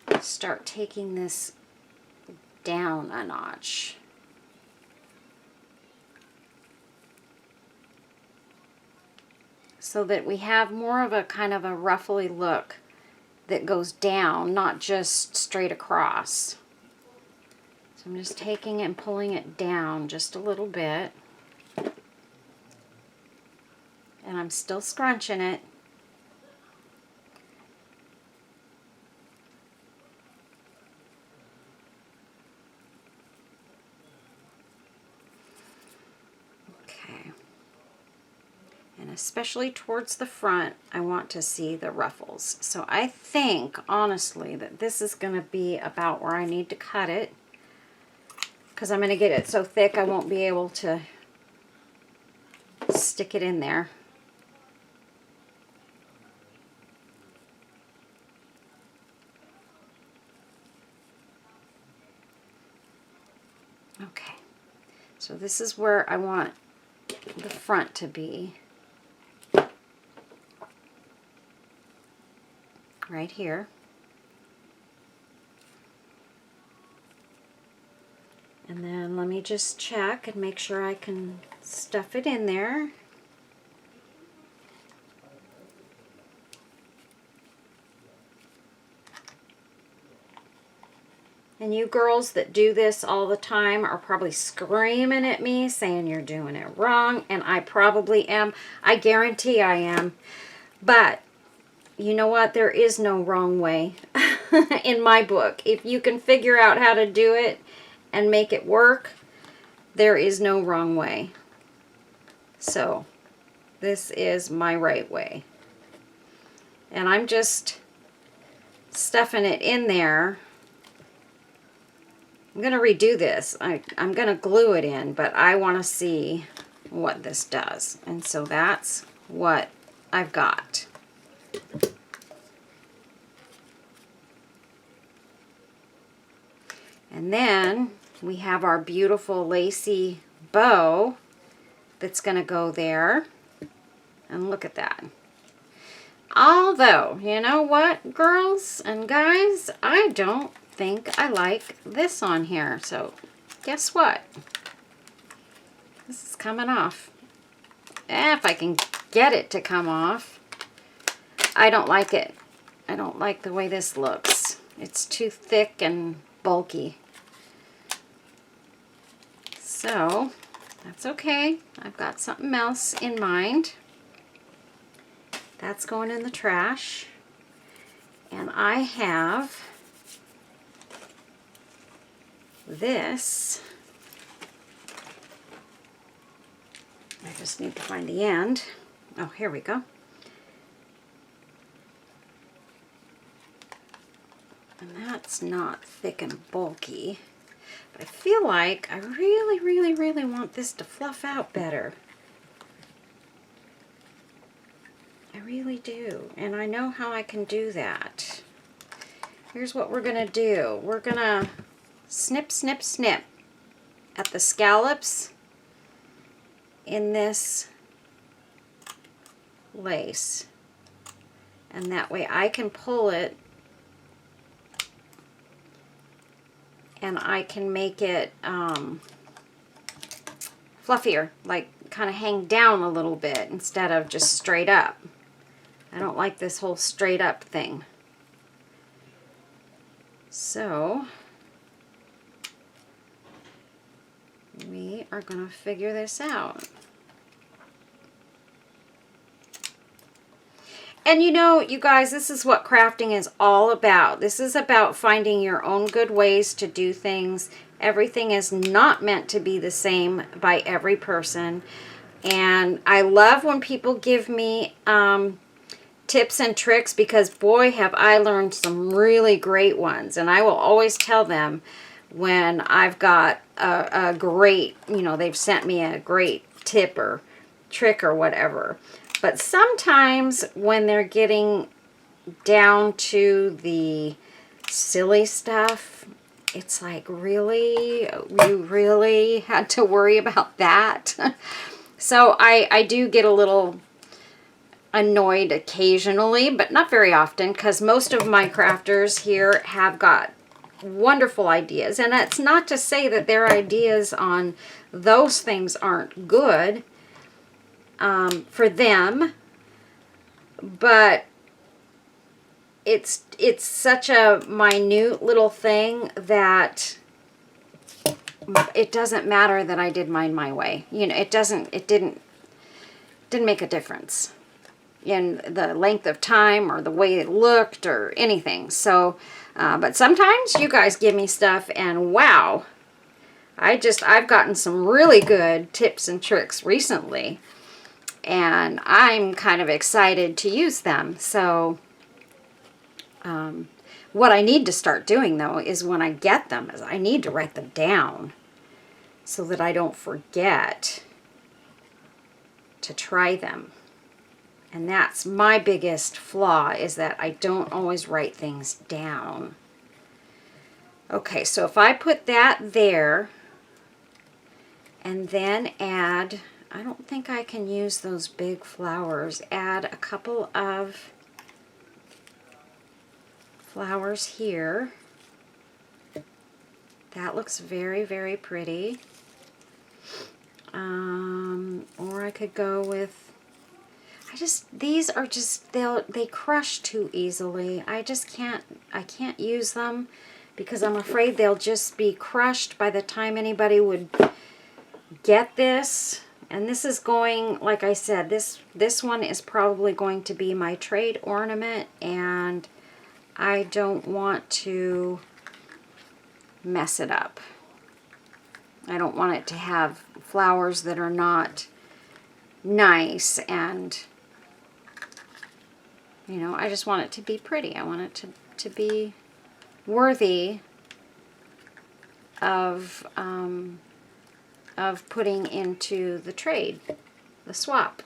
of start taking this down a notch. So that we have more of a kind of a ruffly look that goes down, not just straight across. So I'm just taking it and pulling it down just a little bit. And I'm still scrunching it. Okay. And especially towards the front, I want to see the ruffles. So I think, honestly, that this is going to be about where I need to cut it. Because I'm going to get it so thick I won't be able to stick it in there. Okay, so this is where I want the front to be. Right here. And then let me just check and make sure I can stuff it in there. And you girls that do this all the time are probably screaming at me saying you're doing it wrong, and I probably am. I guarantee I am. But you know what? There is no wrong way in my book. If you can figure out how to do it and make it work, there is no wrong way. So this is my right way. And I'm just stuffing it in there. I'm going to redo this. I'm going to glue it in, but I want to see what this does. And so that's what I've got. And then we have our beautiful lacy bow that's going to go there. And look at that. Although, you know what, girls and guys, I don't think I like this on here. So guess what? This is coming off. If I can get it to come off. I don't like it. I don't like the way this looks. It's too thick and bulky. So that's okay. I've got something else in mind. That's going in the trash. And I have this. I just need to find the end. Oh, here we go. And that's not thick and bulky. But I feel like I really, really, really want this to fluff out better. I really do. And I know how I can do that. Here's what we're going to do. We're going to snip, snip, snip at the scallops in this lace. And that way I can pull it and I can make it fluffier, like kind of hang down a little bit instead of just straight up. I don't like this whole straight up thing. So we we are going to figure this out. And you know, you guys, this is what crafting is all about. This is about finding your own good ways to do things. Everything is not meant to be the same by every person. And I love when people give me tips and tricks, because boy, have I learned some really great ones. And I will always tell them when I've got a great, you know, they've sent me a great tip or trick or whatever. But sometimes when they're getting down to the silly stuff, it's like, really? You really had to worry about that? So I do get a little annoyed occasionally, but not very often, because most of my crafters here have got wonderful ideas. And it's not to say that their ideas on those things aren't good for them, but it's such a minute little thing that it doesn't matter that I did mine my way. You know, it didn't make a difference in the length of time or the way it looked or anything. So, but sometimes you guys give me stuff and wow, I've gotten some really good tips and tricks recently, and I'm kind of excited to use them. So, what I need to start doing though is when I get them, is I need to write them down so that I don't forget to try them. And that's my biggest flaw, is that I don't always write things down. Okay, so if I put that there and then add, I don't think I can use those big flowers, add a couple of flowers here. That looks very, very pretty. Or I could go with, these are just, they crush too easily. I can't use them because I'm afraid they'll just be crushed by the time anybody would get this. And this is going, like I said, this one is probably going to be my trade ornament, and I don't want to mess it up. I don't want it to have flowers that are not nice, and you know, I just want it to be pretty. I want it to be worthy of putting into the trade, the swap.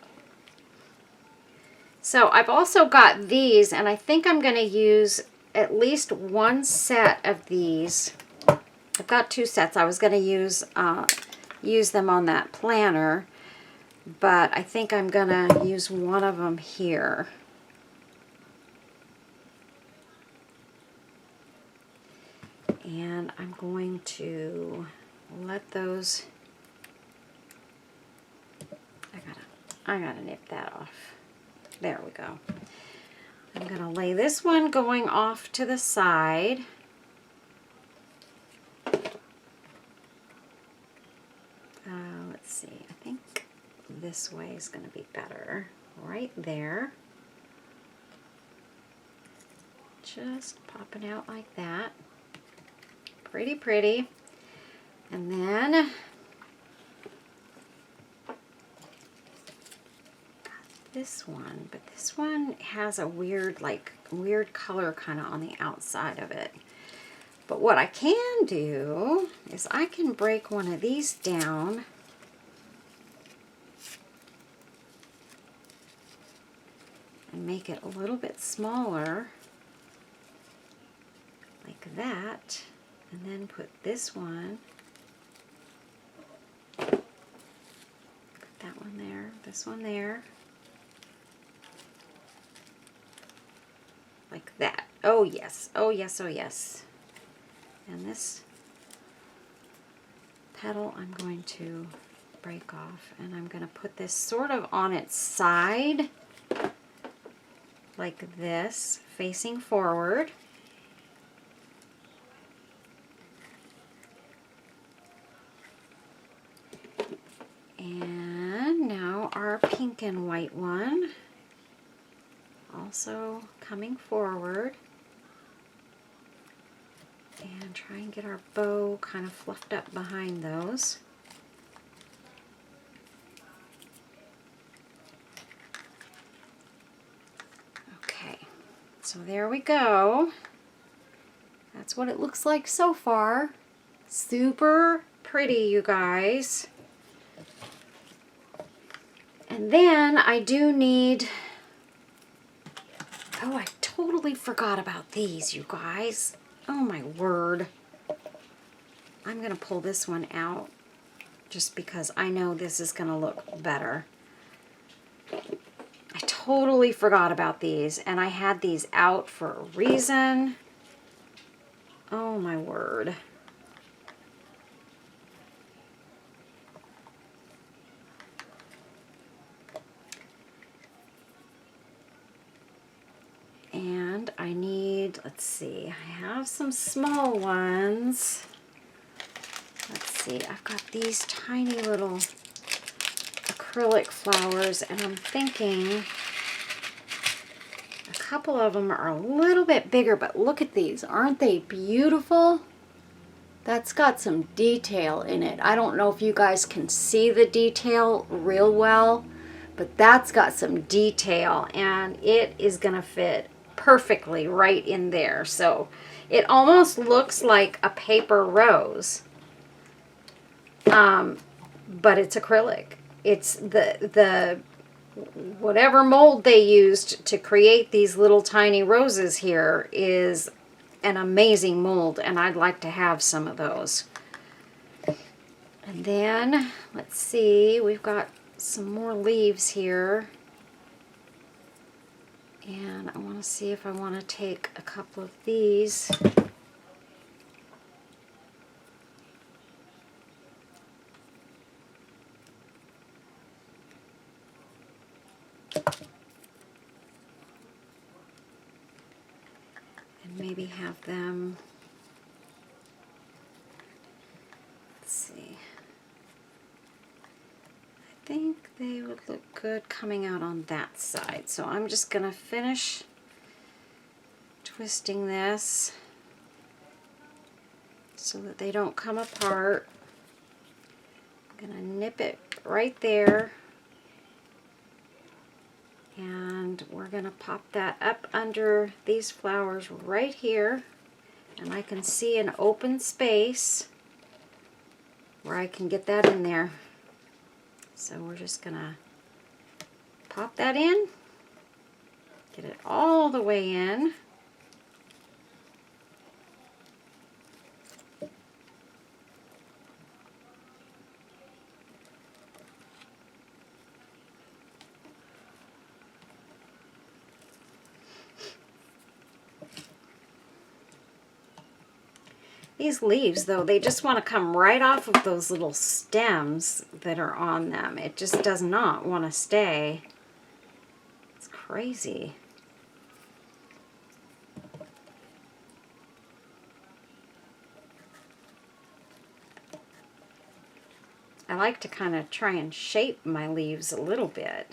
So I've also got these, and I think I'm going to use at least one set of these. I've got two sets. I was going to use them on that planner, but I think I'm going to use one of them here. And I'm going to let those, I gotta nip that off. There we go. I'm gonna lay this one going off to the side. Let's see, I think this way is gonna be better. Right there. Just popping out like that. Pretty, pretty. And then this one, but this one has a weird color kind of on the outside of it. But what I can do is I can break one of these down and make it a little bit smaller, like that. And then put this one, put that one there, this one there, like that. Oh yes, oh yes, oh yes. And this petal I'm going to break off, and I'm going to put this sort of on its side, like this, facing forward. And now our pink and white one, also coming forward. And try and get our bow kind of fluffed up behind those. Okay, so there we go. That's what it looks like so far. Super pretty, you guys. And then I do need, oh, I totally forgot about these, you guys. Oh my word. I'm going to pull this one out just because I know this is going to look better. I totally forgot about these, and I had these out for a reason. Oh my word. And I need, let's see, I have some small ones. Let's see, I've got these tiny little acrylic flowers, and I'm thinking a couple of them are a little bit bigger, but look at these. Aren't they beautiful? That's got some detail in it. I don't know if you guys can see the detail real well, but that's got some detail, and it is gonna fit perfectly right in there. So it almost looks like a paper rose, but it's acrylic. It's the whatever mold they used to create these little tiny roses here is an amazing mold, and I'd like to have some of those. And then let's see, we've got some more leaves here. And I want to see if I want to take a couple of these. And maybe have them, let's see. I think they would look good coming out on that side. So I'm just going to finish twisting this so that they don't come apart. I'm going to nip it right there, and we're going to pop that up under these flowers right here, and I can see an open space where I can get that in there. So we're just going to pop that in, get it all the way in. These leaves, though, they just want to come right off of those little stems that are on them. It just does not want to stay. It's crazy. I like to kind of try and shape my leaves a little bit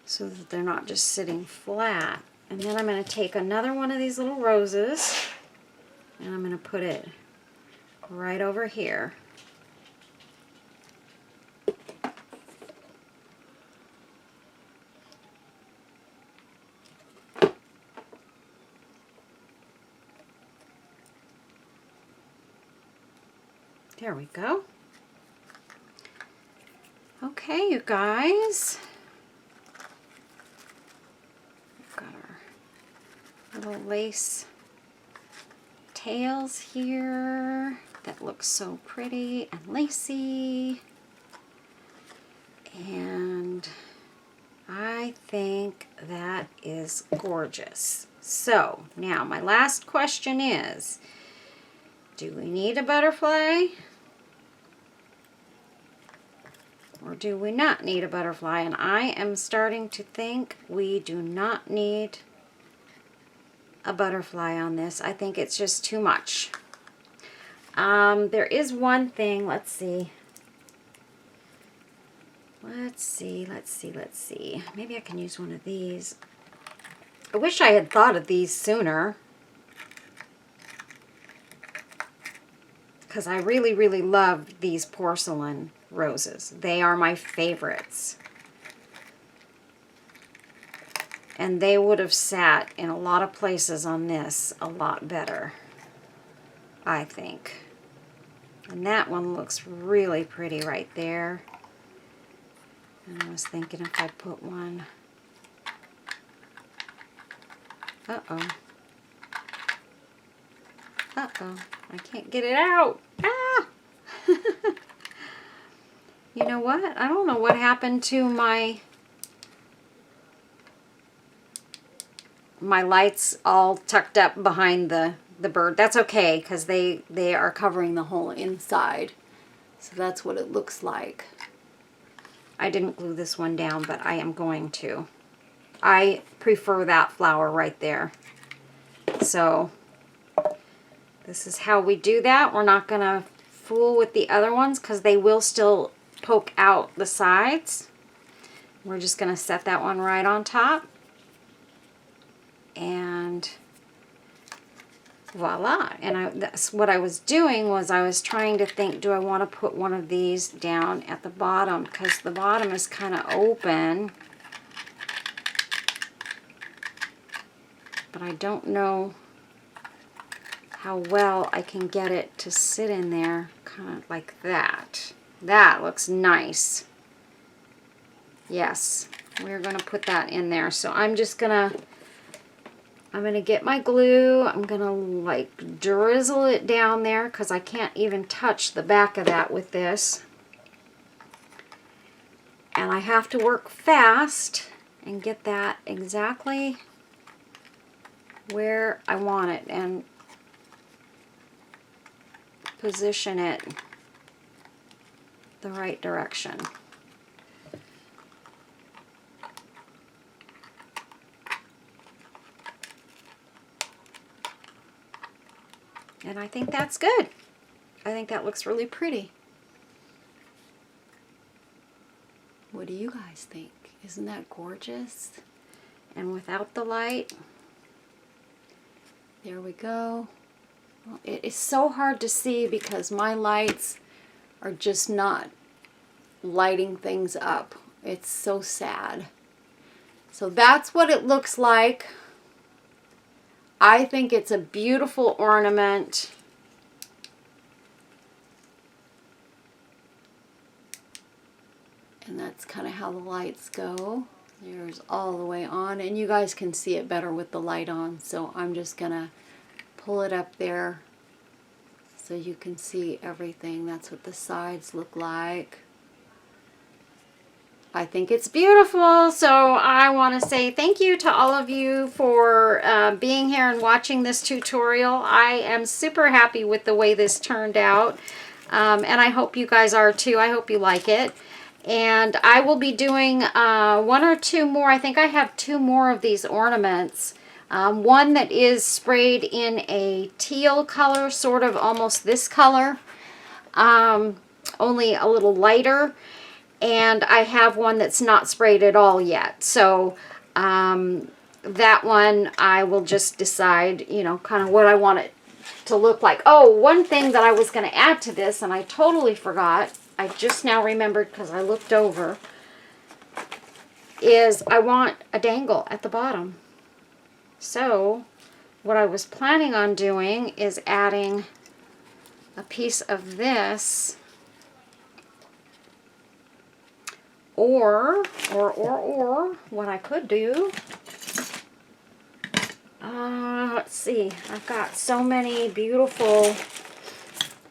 so that they're not just sitting flat. And then I'm going to take another one of these little roses, and I'm going to put it right over here. There we go. Okay, you guys. We've got our little lace tails here that look so pretty and lacy. And I think that is gorgeous. So now my last question is, do we need a butterfly? Or do we not need a butterfly? And I am starting to think we do not need a butterfly on this. I think it's just too much. There is one thing, let's see. Let's see. Maybe I can use one of these. I wish I had thought of these sooner, because I really, really love these porcelain roses. They are my favorites. And they would have sat in a lot of places on this a lot better, I think. And that one looks really pretty right there. And I was thinking if I put one... Uh-oh. Uh-oh. I can't get it out. Ah! You know what? I don't know what happened to my lights all tucked up behind the bird. That's okay, because they are covering the whole inside. So that's what it looks like. I didn't glue this one down, but I am going to. I prefer that flower right there. So this is how we do that. We're not going to fool with the other ones because they will still poke out the sides. We're just going to set that one right on top. And voila. And that's what I was doing, was I was trying to think, do I want to put one of these down at the bottom, because the bottom is kind of open. But I don't know how well I can get it to sit in there, kind of like that. That looks nice. Yes, we're going to put that in there. So I'm just going to get my glue. I'm going to like drizzle it down there, because I can't even touch the back of that with this. And I have to work fast and get that exactly where I want it and position it the right direction. And I think that's good. I think that looks really pretty. What do you guys think? Isn't that gorgeous? And without the light, there we go. Well, it is so hard to see because my lights are just not lighting things up. It's so sad. So that's what it looks like. I think it's a beautiful ornament. And that's kind of how the lights go. There's all the way on, and you guys can see it better with the light on, so I'm just gonna pull it up there so you can see everything. That's what the sides look like. I think it's beautiful, so I want to say thank you to all of you for being here and watching this tutorial. I am super happy with the way this turned out, and I hope you guys are too. I hope you like it. And I will be doing one or two more. I think I have two more of these ornaments. One that is sprayed in a teal color, sort of almost this color, only a little lighter. And I have one that's not sprayed at all yet. So that one I will just decide, you know, kind of what I want it to look like. Oh, one thing that I was going to add to this, and I totally forgot, I just now remembered because I looked over, is I want a dangle at the bottom. So what I was planning on doing is adding a piece of this, or what I could do, let's see, I've got so many beautiful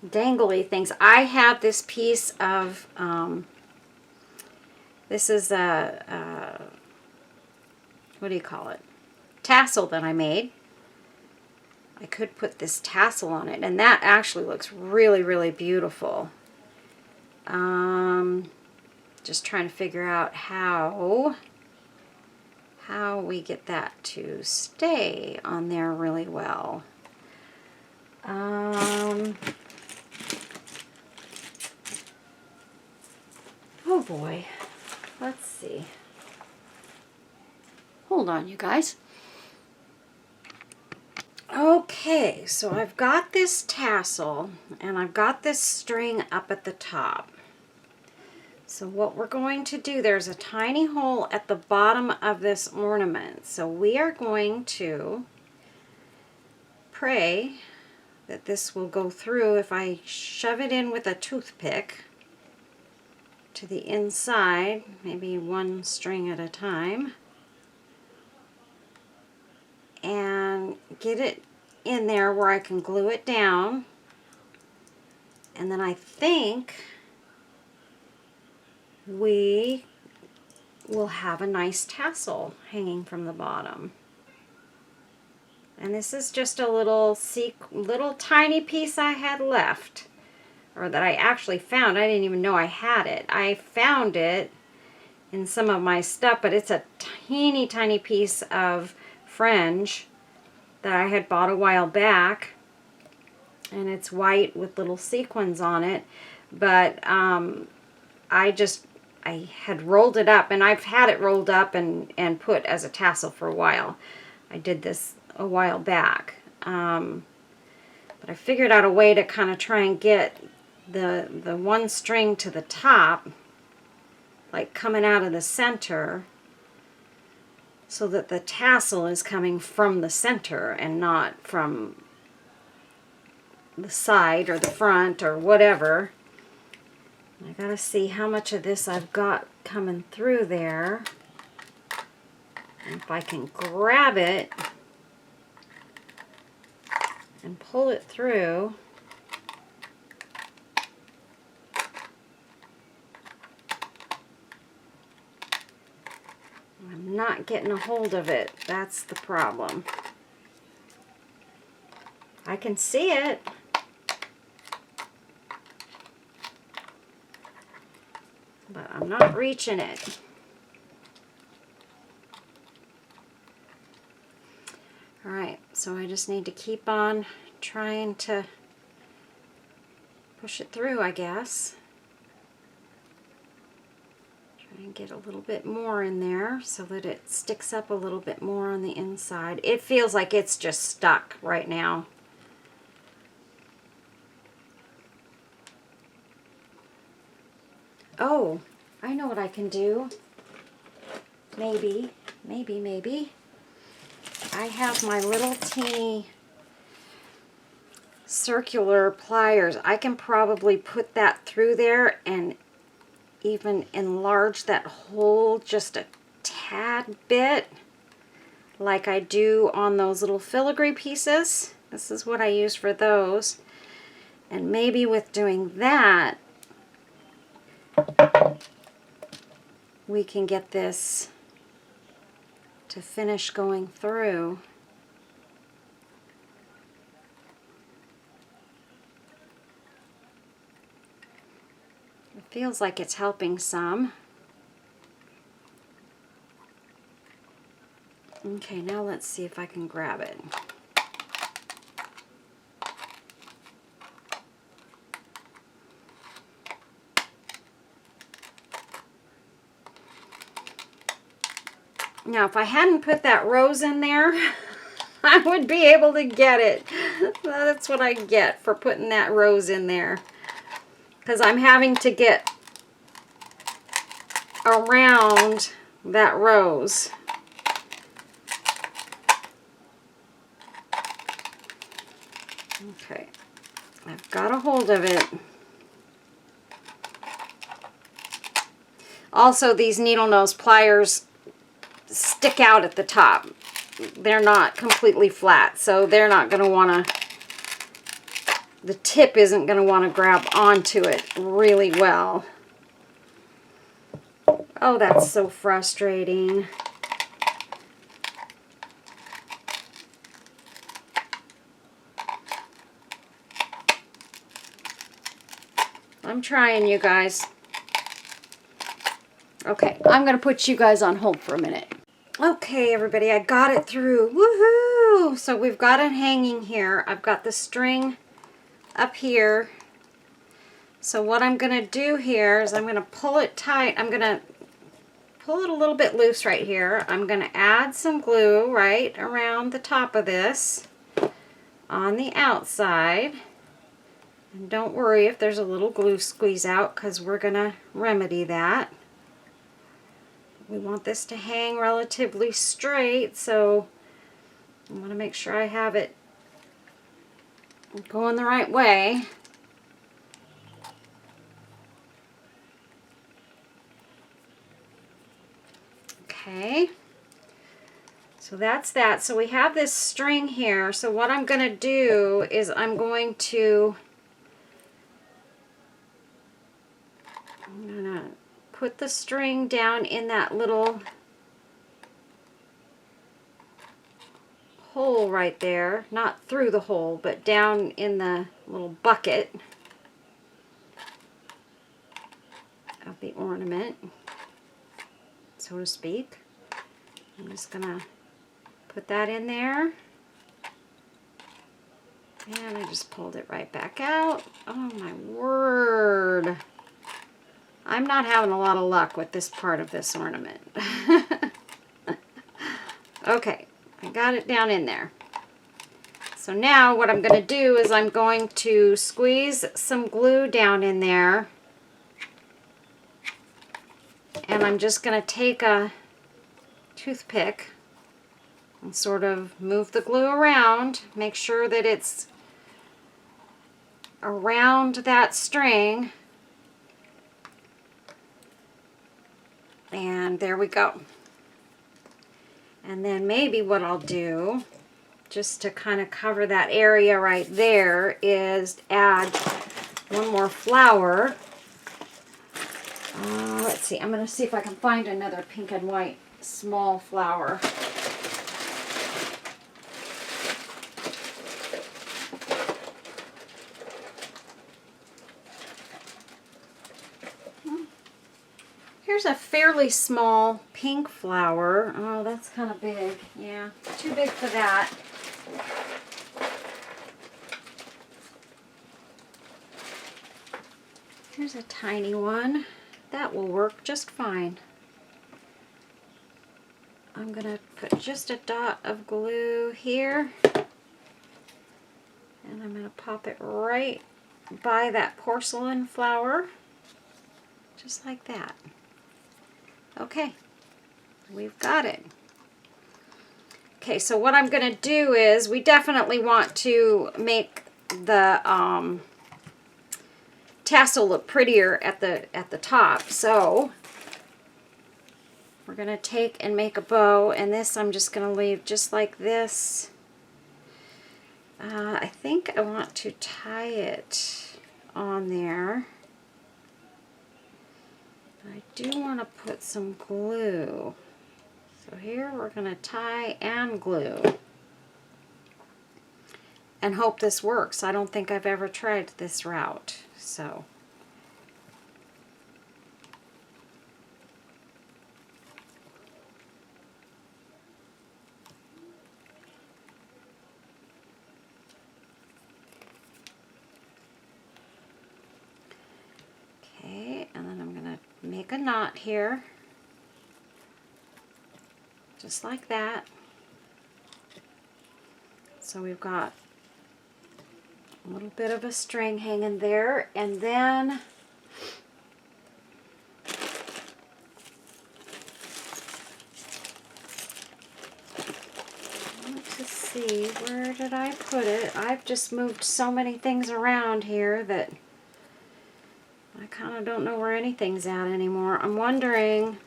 dangly things. I have this piece of, this is a, what do you call it? Tassel that I made. I could put this tassel on it, and that actually looks really, really beautiful. Just trying to figure out how we get that to stay on there really well. boy. Let's see. Hold on, you guys. Okay, so I've got this tassel and I've got this string up at the top. So what we're going to do, there's a tiny hole at the bottom of this ornament. So we are going to pray that this will go through if I shove it in with a toothpick to the inside, maybe one string at a time, and get it in there where I can glue it down. And then I think we will have a nice tassel hanging from the bottom. And this is just a little tiny piece I had left, or that I actually found. I didn't even know I had it. I found it in some of my stuff, but it's a tiny piece of fringe that I had bought a while back, and it's white with little sequins on it. But I had rolled it up, and I've had it rolled up and put as a tassel for a while. I did this a while back, but I figured out a way to kind of try and get the one string to the top, like coming out of the center, so that the tassel is coming from the center and not from the side or the front or whatever. I gotta see how much of this I've got coming through there. And if I can grab it and pull it through. I'm not getting a hold of it. That's the problem. I can see it. But I'm not reaching it. Alright, so I just need to keep on trying to push it through, I guess. Try and get a little bit more in there so that it sticks up a little bit more on the inside. It feels like it's just stuck right now. Oh, I know what I can do. Maybe. I have my little teeny circular pliers. I can probably put that through there and even enlarge that hole just a tad bit, like I do on those little filigree pieces. This is what I use for those. And maybe with doing that, we can get this to finish going through. It feels like it's helping some. Okay, now let's see if I can grab it. Now, if I hadn't put that rose in there, I would be able to get it. That's what I get for putting that rose in there. Because I'm having to get around that rose. Okay, I've got a hold of it. Also, these needle nose pliers stick out at the top. They're not completely flat, so they're not going to want to, the tip isn't going to want to grab onto it really well. Oh, that's so frustrating. I'm trying, you guys. Okay, I'm going to put you guys on hold for a minute. Okay, everybody, I got it through. Woohoo! So we've got it hanging here. I've got the string up here So what I'm going to do here is I'm going to pull it tight. I'm going to pull it a little bit loose right here. I'm going to add some glue right around the top of this on the outside. And don't worry if there's a little glue squeeze out, because we're going to remedy that. We want this to hang relatively straight, so I want to make sure I have it going the right way. Okay, so that's that. So we have this string here. So what I'm going to do is I'm going to put the string down in that little hole right there. Not through the hole, but down in the little bucket of the ornament, so to speak. I'm just gonna put that in there, and I just pulled it right back out. Oh my word, I'm not having a lot of luck with this part of this ornament. Okay, I got it down in there. So now what I'm going to do is I'm going to squeeze some glue down in there, and I'm just going to take a toothpick and sort of move the glue around, make sure that it's around that string, and there we go. And then maybe what I'll do, just to kind of cover that area right there, is add one more flower. Let's see, I'm going to see if I can find another pink and white small flower. Here's a fairly small pink flower. Oh, that's kind of big. Yeah, too big for that. Here's a tiny one. That will work just fine. I'm going to put just a dot of glue here, and I'm going to pop it right by that porcelain flower, just like that. Okay, we've got it. Okay, so what I'm going to do is, we definitely want to make the tassel look prettier at the top. So we're going to take and make a bow, and this I'm just going to leave just like this. I think I want to tie it on there. I do want to put some glue. So here we're going to tie and glue. And hope this works. I don't think I've ever tried this route. So okay, and then I'm going to make a knot here. Just like that. So we've got a little bit of a string hanging there, and then let's see, where did I put it? I've just moved so many things around here that I kind of don't know where anything's at anymore. I'm wondering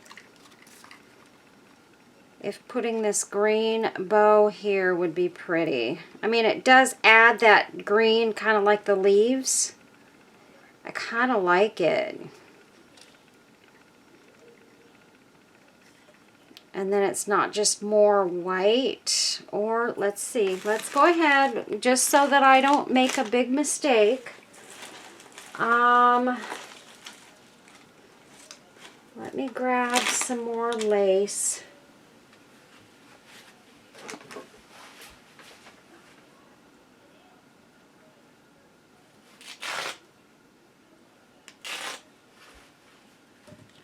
if putting this green bow here would be pretty. I mean, it does add that green, kind of like the leaves. I kind of like it. And then it's not just more white. Or, let's see, let's go ahead, just so that I don't make a big mistake. Let me grab some more lace.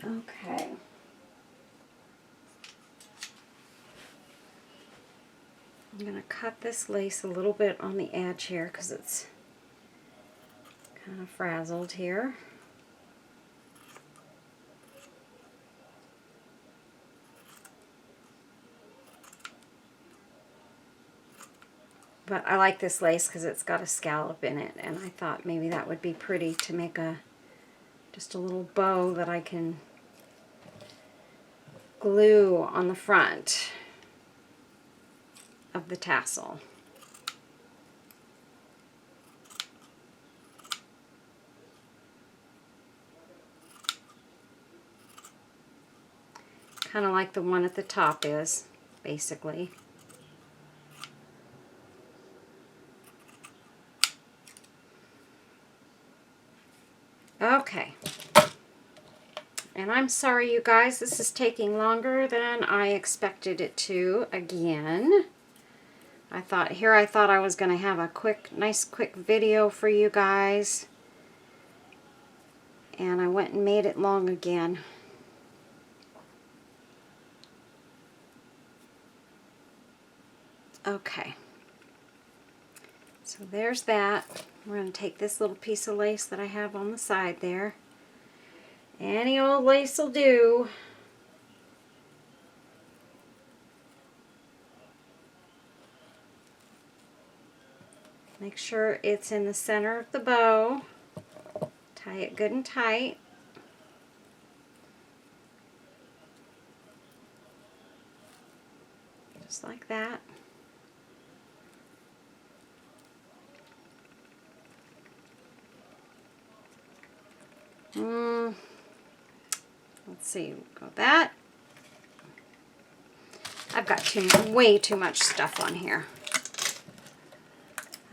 Okay. I'm going to cut this lace a little bit on the edge here because it's kind of frazzled here. But I like this lace because it's got a scallop in it, and I thought maybe that would be pretty to make just a little bow that I can glue on the front of the tassel. Kind of like the one at the top is, basically. Okay. And I'm sorry, you guys, this is taking longer than I expected it to again. I thought I was going to have a nice quick video for you guys. And I went and made it long again. Okay. So there's that. We're going to take this little piece of lace that I have on the side there. Any old lace will do. Make sure it's in the center of the bow. Tie it good and tight. Just like that. Let's see, got that. I've got way too much stuff on here.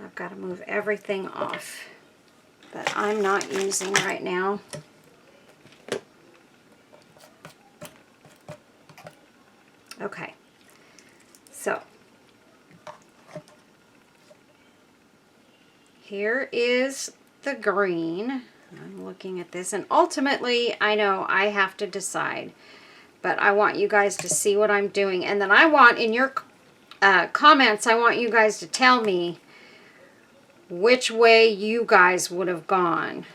I've got to move everything off that I'm not using right now. Okay, so here is the green. I'm looking at this, and ultimately I know I have to decide, but I want you guys to see what I'm doing, and then I want in your comments, I want you guys to tell me which way you guys would have gone.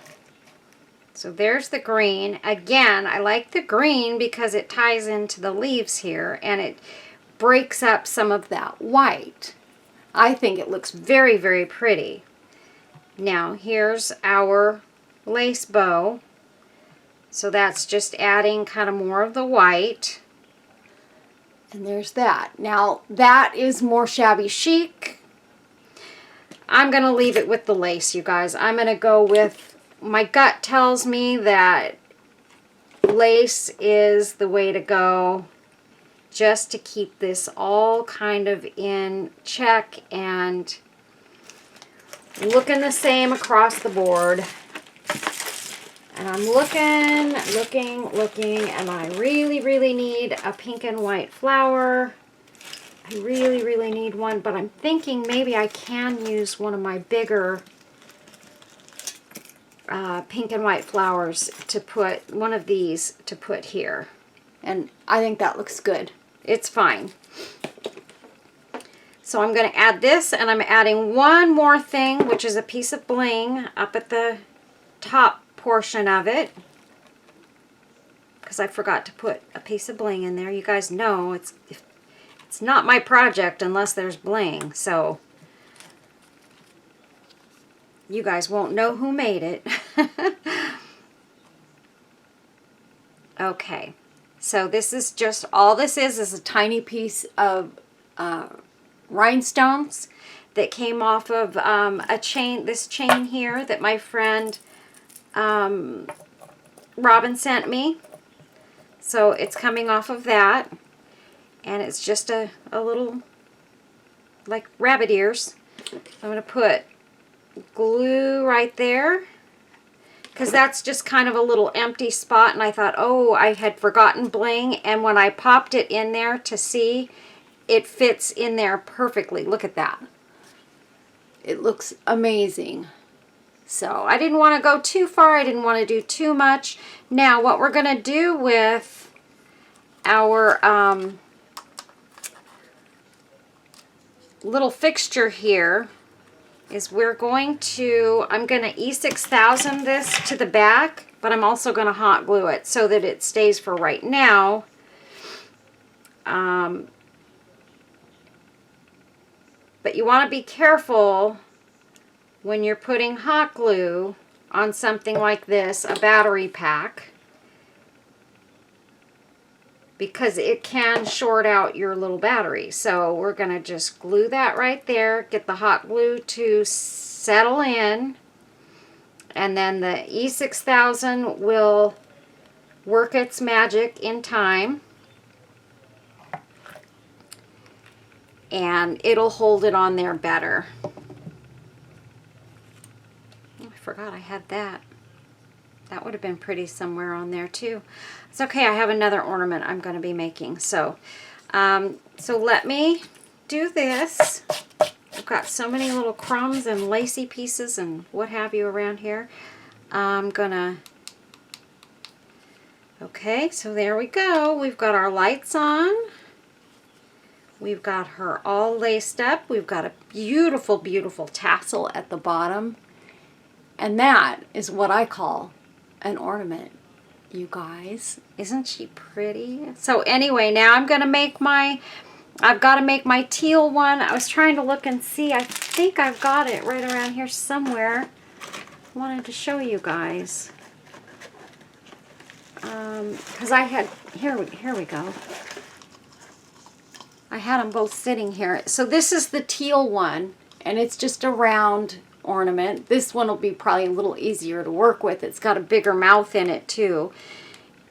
So there's the green. Again, I like the green because it ties into the leaves here and it breaks up some of that white. I think it looks very, very pretty. Now here's our lace bow. So that's just adding kind of more of the white. And there's that. Now that is more shabby chic. I'm going to leave it with the lace, you guys. I'm going to go with, my gut tells me that lace is the way to go, just to keep this all kind of in check and looking the same across the board. And I'm looking, and I really, really need a pink and white flower. I really, really need one, but I'm thinking maybe I can use one of my bigger pink and white flowers to put, one of these to put here. And I think that looks good. It's fine. So I'm going to add this, and I'm adding one more thing, which is a piece of bling up at the top portion of it, because I forgot to put a piece of bling in there. You guys know it's not my project unless there's bling, so you guys won't know who made it. Okay, so this is just, all this is a tiny piece of rhinestones that came off of this chain here that my friend Robin sent me. So it's coming off of that, and it's just a little, like rabbit ears. I'm going to put glue right there, because that's just kind of a little empty spot, and I thought, oh, I had forgotten bling, and when I popped it in there to see, it fits in there perfectly. Look at that. It looks amazing. So I didn't want to go too far. I didn't want to do too much. Now what we're going to do with our little fixture here is I'm going to E6000 this to the back, but I'm also going to hot glue it so that it stays for right now. But you want to be careful when you're putting hot glue on something like this, a battery pack, because it can short out your little battery. So we're going to just glue that right there, get the hot glue to settle in, and then the E6000 will work its magic in time, and it'll hold it on there better. Oh, I forgot I had that. That would have been pretty somewhere on there too. It's okay, I have another ornament I'm going to be making. So, so let me do this. I've got so many little crumbs and lacy pieces and what have you around here. I'm going to... Okay, so there we go. We've got our lights on. We've got her all laced up. We've got a beautiful, beautiful tassel at the bottom. And that is what I call an ornament, you guys. Isn't she pretty? So anyway, now I'm going to make my, I've got to make my teal one. I was trying to look and see. I think I've got it right around here somewhere. I wanted to show you guys. Because I had, here we go. I had them both sitting here. So this is the teal one, and it's just a round ornament. This one will be probably a little easier to work with. It's got a bigger mouth in it too.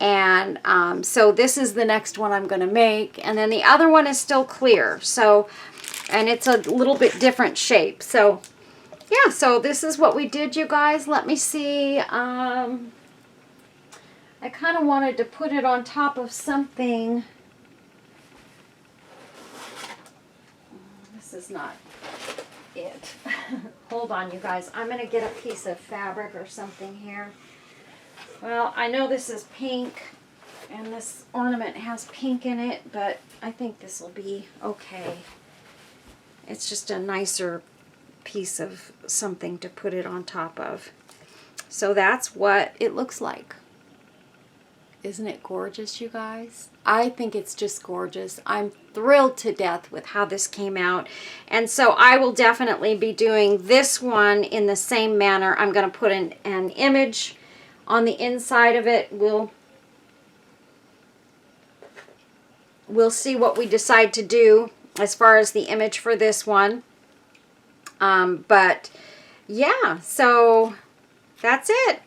And so this is the next one I'm going to make. And then the other one is still clear. So, and it's a little bit different shape. So yeah, so this is what we did, you guys. Let me see. I kind of wanted to put it on top of something. This is not it. Hold on, you guys. I'm going to get a piece of fabric or something here. Well, I know this is pink, and this ornament has pink in it, but I think this will be okay. It's just a nicer piece of something to put it on top of. So that's what it looks like. Isn't it gorgeous, you guys? I think it's just gorgeous. I'm thrilled to death with how this came out. And so I will definitely be doing this one in the same manner. I'm going to put an image on the inside of it. We'll see what we decide to do as far as the image for this one. But yeah, so that's it.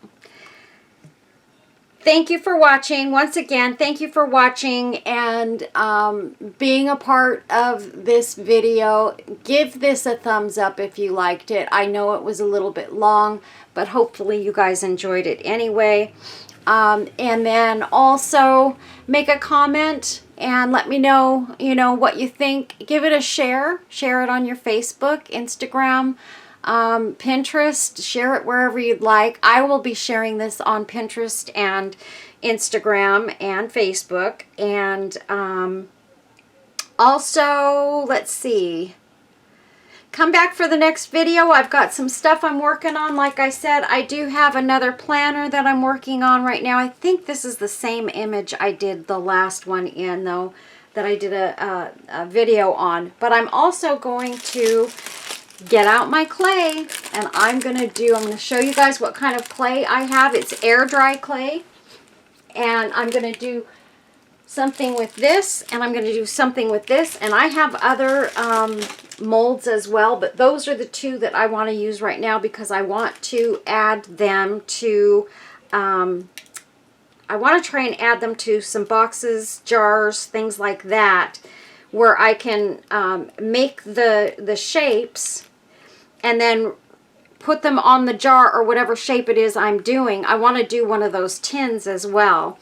Thank you for watching. Once again, thank you for watching and being a part of this video. Give this a thumbs up if you liked it. I know it was a little bit long, but hopefully you guys enjoyed it anyway. And then also make a comment and let me know, what you think. Give it a share. Share it on your Facebook, Instagram, Pinterest. Share it wherever you'd like. I will be sharing this on Pinterest and Instagram and Facebook. And also, let's see, come back for the next video. I've got some stuff I'm working on. Like I said, I do have another planner that I'm working on right now. I think this is the same image I did the last one in, though, that I did a video on. But I'm also going to get out my clay, and I'm going to show you guys what kind of clay I have. It's air dry clay, and I'm going to do something with this, and I'm going to do something with this, and I have other molds as well, but those are the two that I want to use right now because I want to add them to, I want to try and add them to some boxes, jars, things like that, where I can make the shapes and then put them on the jar or whatever shape it is I'm doing. I want to do one of those tins as well.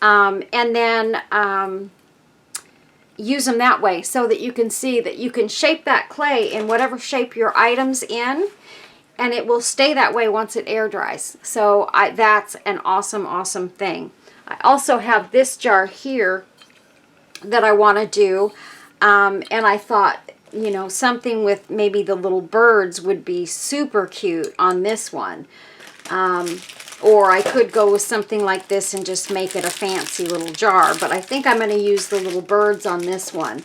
And then use them that way so that you can see that you can shape that clay in whatever shape your item's in. and it will stay that way once it air dries. So that's an awesome thing. I also have this jar here that I want to do, and I thought, you know, something with maybe the little birds would be super cute on this one. Or I could go with something like this and just make it a fancy little jar, but I think I'm going to use the little birds on this one.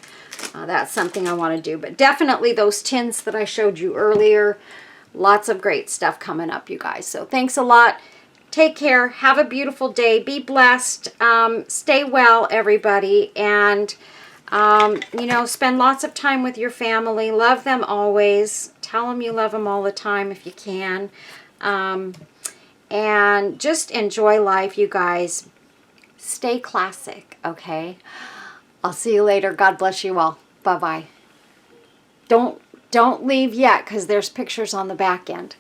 That's something I want to do, but definitely those tins that I showed you earlier, lots of great stuff coming up, you guys. So thanks a lot. Take care. Have a beautiful day. Be blessed. Stay well, everybody. And, you know, spend lots of time with your family. Love them always. Tell them you love them all the time if you can. And just enjoy life, you guys. Stay classic, okay? I'll see you later. God bless you all. Bye-bye. Don't leave yet, because there's pictures on the back end.